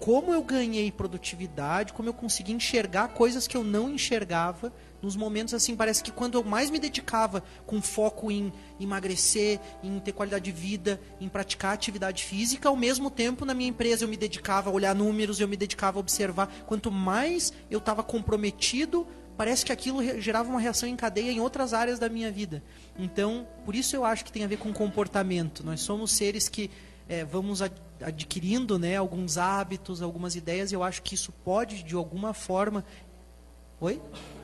Speaker 12: Como eu ganhei produtividade, como eu consegui enxergar coisas que eu não enxergava nos momentos assim. Parece que quando eu mais me dedicava com foco em emagrecer, em ter qualidade de vida, em praticar atividade física, ao mesmo tempo na minha empresa eu me dedicava a olhar números, eu me dedicava a observar. Quanto mais eu estava comprometido, parece que aquilo gerava uma reação em cadeia em outras áreas da minha vida. Então, por isso eu acho que tem a ver com comportamento. Nós somos seres que vamos adquirindo, né, alguns hábitos, algumas ideias, e eu acho que isso pode, de alguma forma,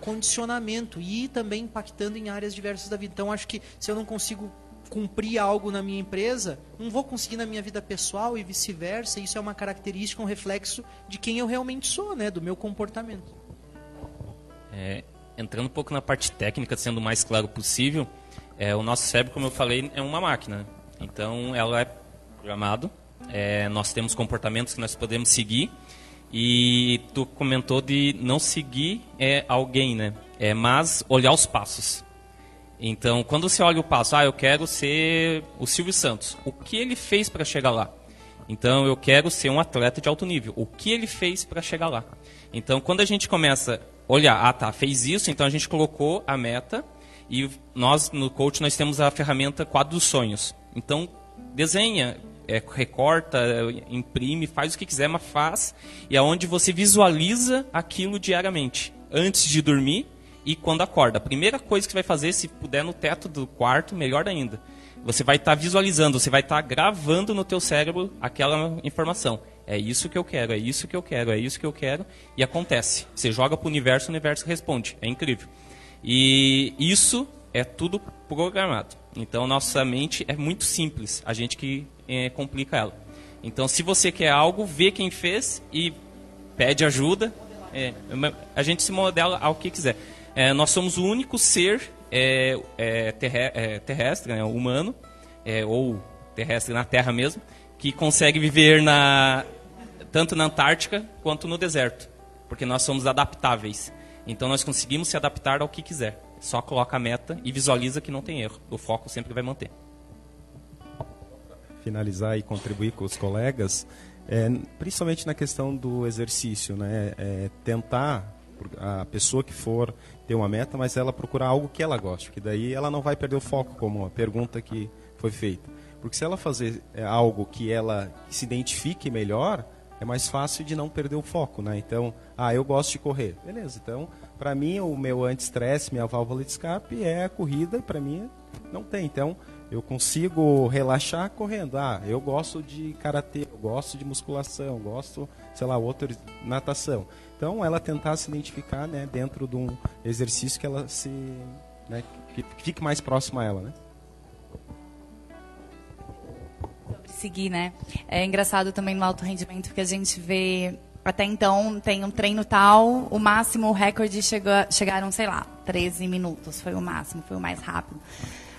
Speaker 12: condicionamento, e também impactando em áreas diversas da vida. Então, acho que se eu não consigo cumprir algo na minha empresa, não vou conseguir na minha vida pessoal e vice-versa. Isso é uma característica, um reflexo de quem eu realmente sou, né, do meu comportamento.
Speaker 10: Entrando um pouco na parte técnica, sendo o mais claro possível, o nosso cérebro, como eu falei, é uma máquina. Então, ela é programado, nós temos comportamentos que nós podemos seguir, e tu comentou de não seguir alguém, né? Mas olhar os passos. Então, quando você olha o passo, eu quero ser o Silvio Santos, o que ele fez para chegar lá? Então, eu quero ser um atleta de alto nível, o que ele fez para chegar lá? Então, quando a gente começa a olhar, fez isso, então a gente colocou a meta, e nós, no coach, nós temos a ferramenta Quadro dos Sonhos. Então, desenha, recorta, imprime, faz o que quiser, mas faz. E é onde você visualiza aquilo diariamente, antes de dormir e quando acorda. A primeira coisa que você vai fazer, se puder no teto do quarto, melhor ainda. Você vai estar visualizando, você vai estar gravando no teu cérebro aquela informação. É isso que eu quero, é isso que eu quero, é isso que eu quero. E acontece. Você joga para o universo responde. É incrível. E isso é tudo programado. Então, nossa mente é muito simples. A gente que complica ela. Então, se você quer algo, vê quem fez e pede ajuda. A gente se modela ao que quiser. Nós somos o único ser terrestre, humano, ou terrestre na Terra mesmo, que consegue viver tanto na Antártica quanto no deserto. Porque nós somos adaptáveis. Então, nós conseguimos se adaptar ao que quiser. Só coloca a meta e visualiza que não tem erro. O foco sempre vai manter.
Speaker 11: Finalizar e contribuir com os colegas, principalmente na questão do exercício, né? Tentar, a pessoa que for ter uma meta, mas ela procurar algo que ela goste, que daí ela não vai perder o foco, como a pergunta que foi feita. Porque se ela fazer algo que ela se identifique melhor, é mais fácil de não perder o foco, né? Então, eu gosto de correr. Beleza, então, para mim, o meu anti-estresse, minha válvula de escape é a corrida, e para mim não tem. Então, eu consigo relaxar correndo. Eu gosto de karatê, eu gosto de musculação, eu gosto, natação. Então, ela tentar se identificar, né, dentro de um exercício que ela que fique mais próximo a ela, né?
Speaker 6: Seguir, né? É engraçado também no alto rendimento que a gente vê, até então tem um treino tal, o máximo, o recorde chegaram, 13 minutos, foi o máximo, foi o mais rápido.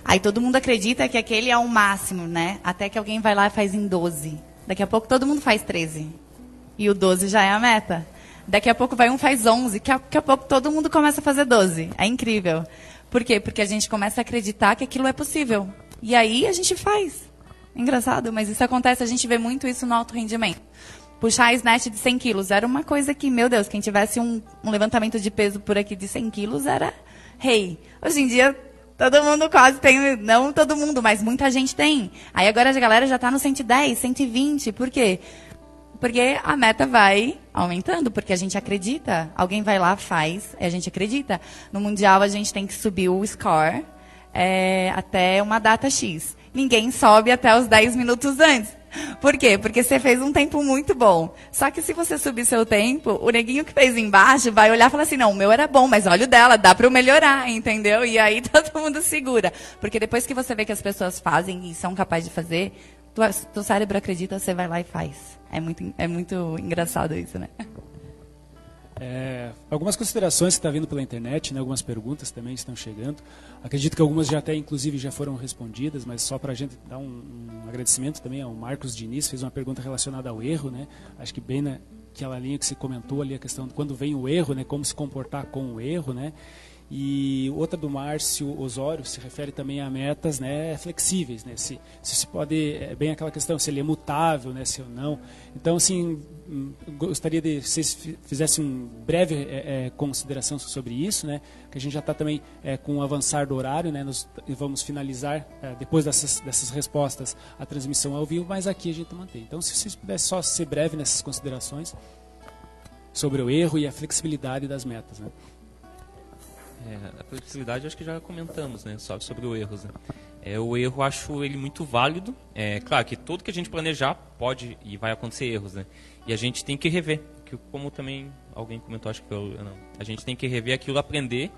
Speaker 6: Aí todo mundo acredita que aquele é o máximo, né? Até que alguém vai lá e faz em 12. Daqui a pouco todo mundo faz 13. E o 12 já é a meta. Daqui a pouco vai um faz 11. Daqui a pouco todo mundo começa a fazer 12. É incrível. Por quê? Porque a gente começa a acreditar que aquilo é possível. E aí a gente faz. Engraçado, mas isso acontece, a gente vê muito isso no alto rendimento. Puxar a snatch de 100 quilos era uma coisa que, meu Deus, quem tivesse um levantamento de peso por aqui de 100 quilos era rei. Hoje em dia, todo mundo quase tem, não todo mundo, mas muita gente tem. Aí agora a galera já está no 110, 120, por quê? Porque a meta vai aumentando, porque a gente acredita. Alguém vai lá, faz, e a gente acredita. No Mundial, a gente tem que subir o score até uma data X. Ninguém sobe até os 10 minutos antes. Por quê? Porque você fez um tempo muito bom. Só que se você subir seu tempo, o neguinho que fez embaixo vai olhar e falar assim, não, o meu era bom, mas olha o dela, dá para eu melhorar, entendeu? E aí todo mundo segura. Porque depois que você vê que as pessoas fazem e são capazes de fazer, teu cérebro acredita, você vai lá e faz. É muito engraçado isso, né?
Speaker 1: Algumas considerações que está vindo pela internet, né, algumas perguntas também estão chegando. Acredito que algumas já até, inclusive, já foram respondidas, mas só para a gente dar um agradecimento também ao Marcos Diniz, fez uma pergunta relacionada ao erro, né? Acho que bem naquela linha que se comentou ali, a questão de quando vem o erro, né, como se comportar com o erro, né? E outra do Márcio Osório se refere também a metas, né, flexíveis, né, se pode, é bem aquela questão, se ele é mutável, né, se ou não. Então, assim, gostaria de vocês fizessem uma breve consideração sobre isso, né, que a gente já está também com o avançar do horário, né, nós vamos finalizar, depois dessas respostas, a transmissão ao vivo, mas aqui a gente mantém. Então, se vocês pudessem só ser breve nessas considerações sobre o erro e a flexibilidade das metas, né.
Speaker 10: A flexibilidade acho que já comentamos, né, sobre o erro. Né. O erro acho ele muito válido. Claro que tudo que a gente planejar pode e vai acontecer erros, né. E a gente tem que rever, que como também alguém comentou, acho que eu não. A gente tem que rever aquilo, aprender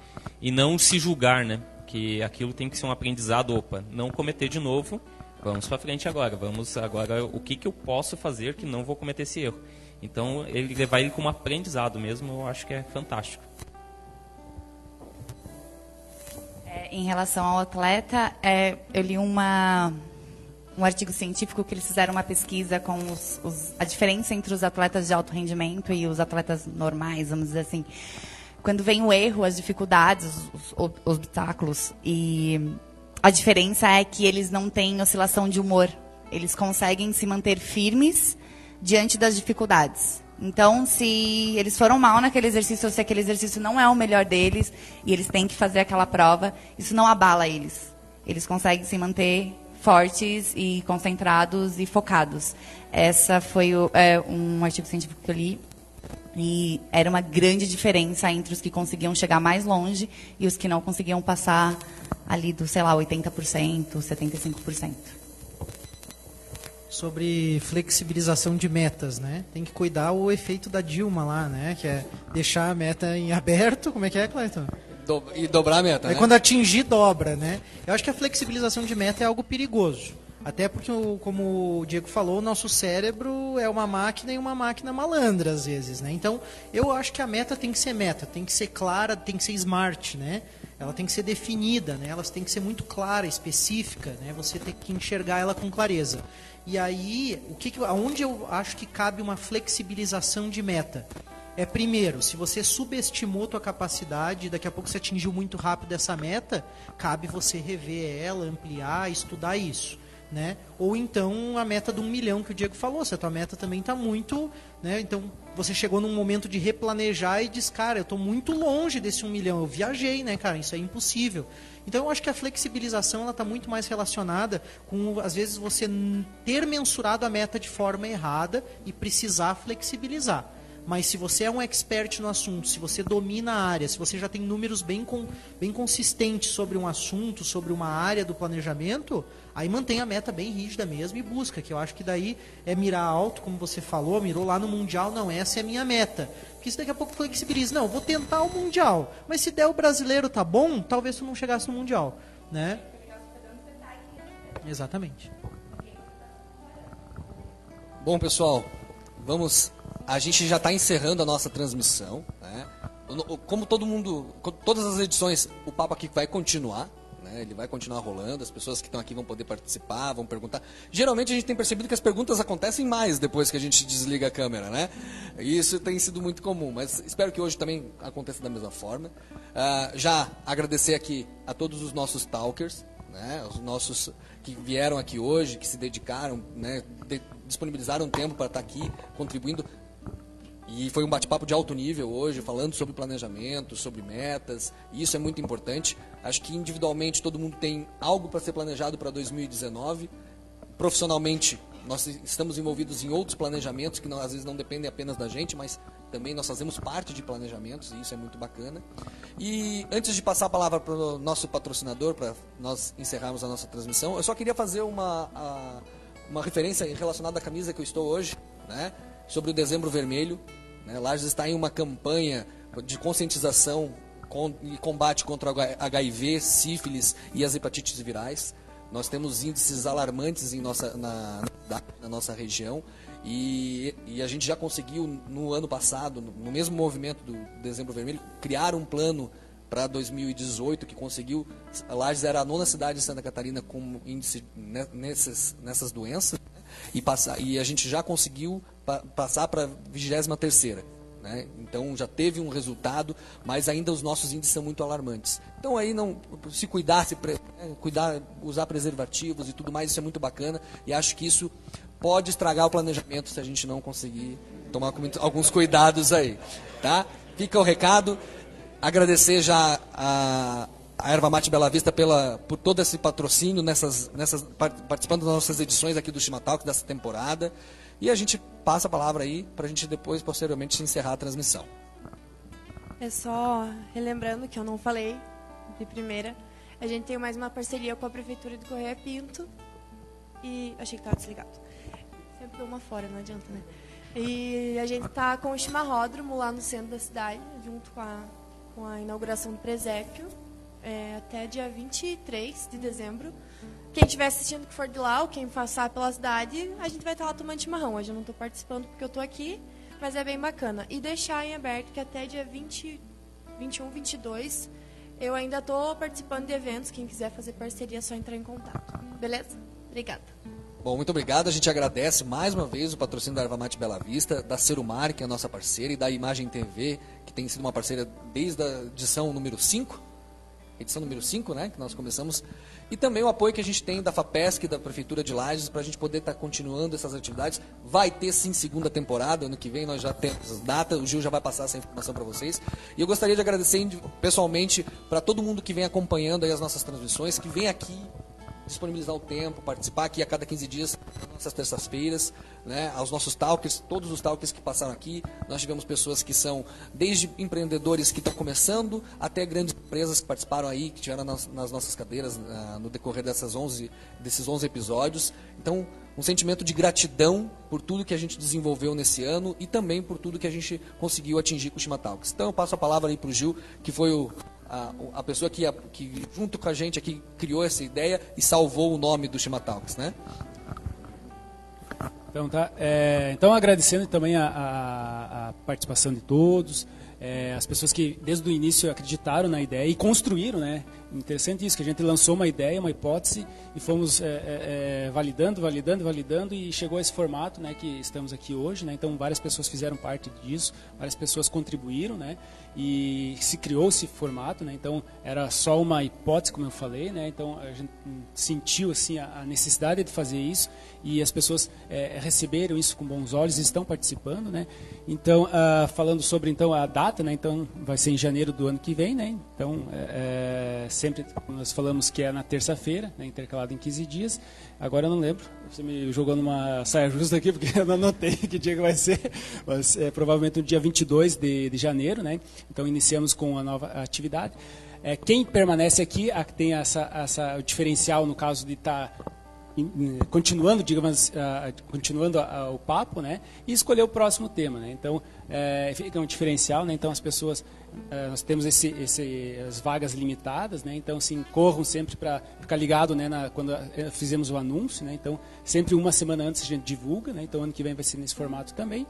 Speaker 10: e não se julgar, né. Que aquilo tem que ser um aprendizado. Opa, não cometer de novo. Vamos para frente agora. Vamos agora o que eu posso fazer que não vou cometer esse erro. Então ele levar ele como aprendizado mesmo, eu acho que é fantástico.
Speaker 6: Em relação ao atleta, eu li um artigo científico que eles fizeram uma pesquisa com a diferença entre os atletas de alto rendimento e os atletas normais, vamos dizer assim. Quando vem o erro, as dificuldades, os obstáculos, e a diferença é que eles não têm oscilação de humor. Eles conseguem se manter firmes diante das dificuldades. Então, se eles foram mal naquele exercício, ou se aquele exercício não é o melhor deles, e eles têm que fazer aquela prova, isso não abala eles. Eles conseguem se manter fortes e concentrados e focados. Essa foi um artigo científico que eu li, e era uma grande diferença entre os que conseguiam chegar mais longe e os que não conseguiam passar ali do, 80%, 75%.
Speaker 12: Sobre flexibilização de metas, né? Tem que cuidar o efeito da Dilma lá, né? Que é deixar a meta em aberto. Como é que é, Clayton?
Speaker 2: E dobrar a meta,
Speaker 12: né?
Speaker 2: Aí
Speaker 12: quando atingir, dobra, né? Eu acho que a flexibilização de meta é algo perigoso. Até porque, como o Diego falou, o nosso cérebro é uma máquina e uma máquina malandra, às vezes, né? Então, eu acho que a meta tem que ser meta, tem que ser clara, tem que ser smart, né? Ela tem que ser definida, né? Ela tem que ser muito clara, específica, né? Você tem que enxergar ela com clareza. E aí, aonde eu acho que cabe uma flexibilização de meta? Primeiro, se você subestimou tua capacidade, daqui a pouco você atingiu muito rápido essa meta, cabe você rever ela, ampliar, estudar isso, né? Ou então a meta do 1 milhão que o Diego falou, se a tua meta também está muito, né? Então você chegou num momento de replanejar e diz, cara, eu estou muito longe desse 1 milhão, eu viajei, né, cara, isso é impossível. Então eu acho que a flexibilização ela está muito mais relacionada com, às vezes, você ter mensurado a meta de forma errada e precisar flexibilizar. Mas se você é um expert no assunto, se você domina a área, se você já tem números bem consistentes sobre um assunto, sobre uma área do planejamento, aí mantém a meta bem rígida mesmo e busca, que eu acho que daí é mirar alto, como você falou, mirou lá no Mundial, não, essa é a minha meta. Porque isso daqui a pouco flexibiliza, não, vou tentar o Mundial, mas se der o brasileiro tá bom, talvez tu não chegasse no Mundial, né? Exatamente.
Speaker 2: Bom, pessoal, a gente já está encerrando a nossa transmissão, né? Como todas as edições, o papo aqui vai continuar, né? Ele vai continuar rolando, as pessoas que estão aqui vão poder participar, vão perguntar. Geralmente a gente tem percebido que as perguntas acontecem mais depois que a gente desliga a câmera, né? Isso tem sido muito comum, mas espero que hoje também aconteça da mesma forma. Já agradecer aqui a todos os nossos talkers, né? Os nossos que vieram aqui hoje, que se dedicaram, né? Disponibilizaram tempo para estar aqui contribuindo. E foi um bate-papo de alto nível hoje, falando sobre planejamento, sobre metas, e isso é muito importante. Acho que individualmente todo mundo tem algo para ser planejado para 2019. Profissionalmente, nós estamos envolvidos em outros planejamentos que às vezes não dependem apenas da gente, mas também nós fazemos parte de planejamentos, e isso é muito bacana. E antes de passar a palavra para o nosso patrocinador, para nós encerrarmos a nossa transmissão, eu só queria fazer uma referência relacionada à camisa que eu estou hoje, né? Sobre o Dezembro Vermelho, né? Lages está em uma campanha de conscientização e combate contra o HIV, sífilis e as hepatites virais. Nós temos índices alarmantes na nossa região e a gente já conseguiu, no ano passado, no mesmo movimento do Dezembro Vermelho, criar um plano para 2018 que conseguiu. Lages era a 9ª cidade de Santa Catarina com índice nessas doenças, né? E a gente já conseguiu passar para a 23ª. né? Então já teve um resultado, mas ainda os nossos índices são muito alarmantes. Então aí não se cuidar, cuidar, usar preservativos e tudo mais, isso é muito bacana, e acho que isso pode estragar o planejamento se a gente não conseguir tomar alguns cuidados aí, tá? Fica o recado. Agradecer já a Erva Mate Bela Vista por todo esse patrocínio participando das nossas edições aqui do Chimatalks dessa temporada. E a gente passa a palavra aí para a gente depois, posteriormente, encerrar a transmissão.
Speaker 3: É só relembrando que eu não falei de primeira, a gente tem mais uma parceria com a Prefeitura de Correia Pinto e... achei que estava desligado. Sempre dou uma fora, não adianta, né? E a gente está com o chimarródromo lá no centro da cidade, junto com a inauguração do presépio, até dia 23 de dezembro. Quem estiver assistindo que for de lá, ou quem passar pela cidade, a gente vai estar lá tomando chimarrão. Hoje eu não estou participando porque eu estou aqui, mas é bem bacana. E deixar em aberto que até dia 21, 22, eu ainda estou participando de eventos. Quem quiser fazer parceria é só entrar em contato. Beleza? Obrigada.
Speaker 2: Bom, muito obrigado. A gente agradece mais uma vez o patrocínio da Erva Mate Bela Vista, da Serumar, que é a nossa parceira, e da Imagem TV, que tem sido uma parceira desde a edição número 5, né, que nós começamos, e também o apoio que a gente tem da FAPESC, da Prefeitura de Lages, para a gente poder estar continuando essas atividades. Vai ter sim segunda temporada, ano que vem nós já temos data, o Gil já vai passar essa informação para vocês. E eu gostaria de agradecer pessoalmente para todo mundo que vem acompanhando aí as nossas transmissões, que vem aqui disponibilizar o tempo, participar aqui a cada 15 dias, nas nossas terças-feiras, né, aos nossos talkers, todos os talkers que passaram aqui. Nós tivemos pessoas que são desde empreendedores que estão começando, até grandes empresas que participaram aí, que tiveram nas nossas cadeiras no decorrer desses 11 episódios. Então, um sentimento de gratidão por tudo que a gente desenvolveu nesse ano e também por tudo que a gente conseguiu atingir com o Chimatalks. Então, eu passo a palavra aí para o Gil, que foi a pessoa que junto com a gente aqui criou essa ideia e salvou o nome do Chimatalks, né?
Speaker 1: Então, tá. Então agradecendo também a participação de todos, as pessoas que desde o início acreditaram na ideia e construíram, né? Interessante isso, que a gente lançou uma ideia, uma hipótese e fomos validando e chegou a esse formato, né, que estamos aqui hoje, né? Então várias pessoas fizeram parte disso, várias pessoas contribuíram, né? E se criou esse formato, né? Então era só uma hipótese, como eu falei, né? Então a gente sentiu assim a necessidade de fazer isso e as pessoas receberam isso com bons olhos e estão participando, né? Então falando sobre então a data, né? Então vai ser em janeiro do ano que vem, né? Então sempre nós falamos que é na terça-feira, né? Intercalado em 15 dias. Agora eu não lembro, você me jogou numa saia justa aqui porque eu não anotei que dia que vai ser, mas provavelmente no dia 22 de janeiro, né? Então iniciamos com a nova atividade. Quem permanece aqui tem o diferencial no caso de estar continuando, digamos, continuando o papo, né? E escolher o próximo tema, né? Então fica um diferencial, né? Então as pessoas, nós temos as vagas limitadas, né? Então assim, corram sempre para ficar ligado, né? Quando fizemos o anúncio, né? Então sempre uma semana antes a gente divulga, né? Então ano que vem vai ser nesse formato também.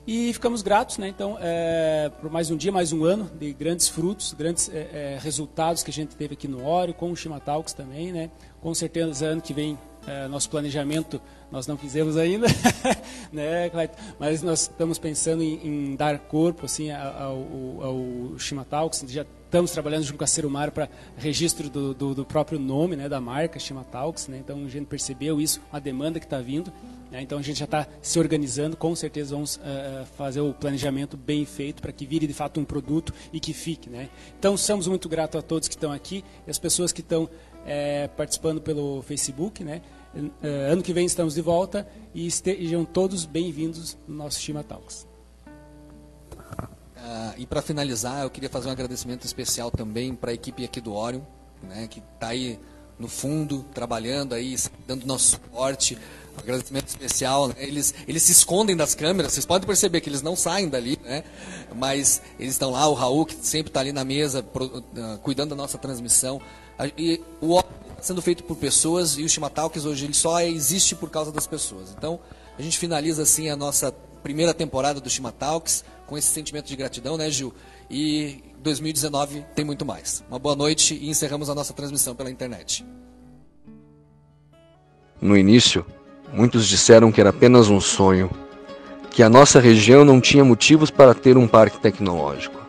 Speaker 1: E ficamos gratos, né? Então, por mais um dia, mais um ano de grandes frutos, grandes resultados que a gente teve aqui no Óreo, com o Chimatalks também, né? Com certeza, ano que vem, nosso planejamento nós não fizemos ainda, né, Clayton? Mas nós estamos pensando em dar corpo assim, ao Chimatalks. Já estamos trabalhando junto com a Serumar para registro do próprio nome, né, da marca Chimatalks, né? Então a gente percebeu isso, a demanda que está vindo, né? Então a gente já está se organizando, com certeza vamos fazer o planejamento bem feito para que vire de fato um produto e que fique, né? Então somos muito gratos a todos que estão aqui e as pessoas que estão participando pelo Facebook, né? Ano que vem estamos de volta e estejam todos bem-vindos no nosso Chimatalks.
Speaker 2: E para finalizar, eu queria fazer um agradecimento especial também para a equipe aqui do Orion, né, que está aí no fundo, trabalhando aí, dando nosso suporte. Um agradecimento especial, né? Eles se escondem das câmeras, vocês podem perceber que eles não saem dali, né? Mas eles estão lá, o Raul, que sempre está ali na mesa, cuidando da nossa transmissão. E o Orion está sendo feito por pessoas e o Chimatalks hoje ele só existe por causa das pessoas. Então, a gente finaliza assim a nossa primeira temporada do Chimatalks com esse sentimento de gratidão, né, Gil? E 2019 tem muito mais. Uma boa noite e encerramos a nossa transmissão pela internet.
Speaker 5: No início, muitos disseram que era apenas um sonho, que a nossa região não tinha motivos para ter um parque tecnológico.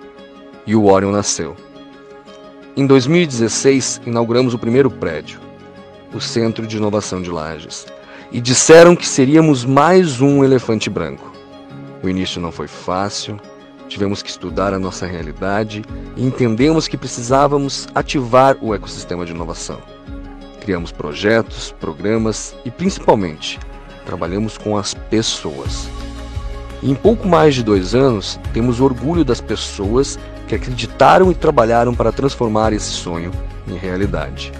Speaker 5: E o Orion nasceu. Em 2016, inauguramos o primeiro prédio, o Centro de Inovação de Lages, e disseram que seríamos mais um elefante branco. O início não foi fácil, tivemos que estudar a nossa realidade e entendemos que precisávamos ativar o ecossistema de inovação. Criamos projetos, programas e, principalmente, trabalhamos com as pessoas. E em pouco mais de 2 anos, temos orgulho das pessoas que acreditaram e trabalharam para transformar esse sonho em realidade.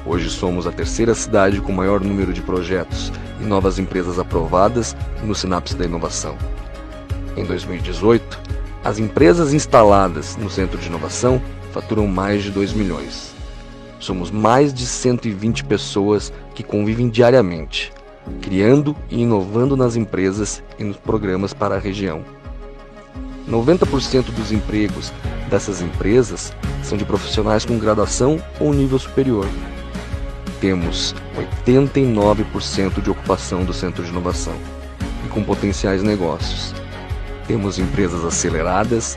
Speaker 5: Hoje somos a 3ª cidade com maior número de projetos e novas empresas aprovadas no Sinapse da Inovação. Em 2018, as empresas instaladas no Centro de Inovação faturam mais de 2 milhões. Somos mais de 120 pessoas que convivem diariamente, criando e inovando nas empresas e nos programas para a região. 90% dos empregos dessas empresas são de profissionais com graduação ou nível superior. Temos 89% de ocupação do Centro de Inovação e com potenciais negócios. Temos empresas aceleradas,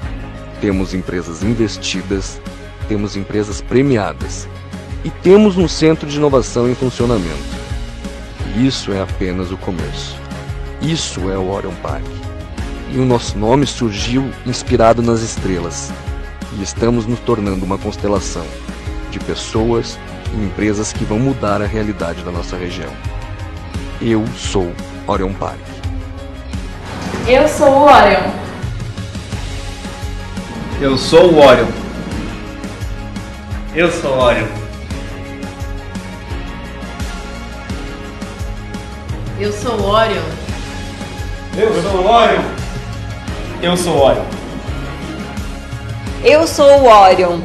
Speaker 5: temos empresas investidas, temos empresas premiadas e temos um Centro de Inovação em funcionamento. E isso é apenas o começo. Isso é o Orion Park. E o nosso nome surgiu inspirado nas estrelas. E estamos nos tornando uma constelação de pessoas e empresas que vão mudar a realidade da nossa região. Eu sou Orion Park.
Speaker 8: Eu sou o Orion.
Speaker 7: Eu sou o Orion. Eu sou o Orion.
Speaker 8: Eu sou o Orion.
Speaker 7: Eu sou o Orion. Eu sou o Orion.
Speaker 15: Eu sou o Orion.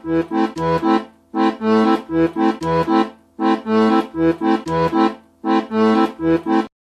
Speaker 16: Mm-hmm.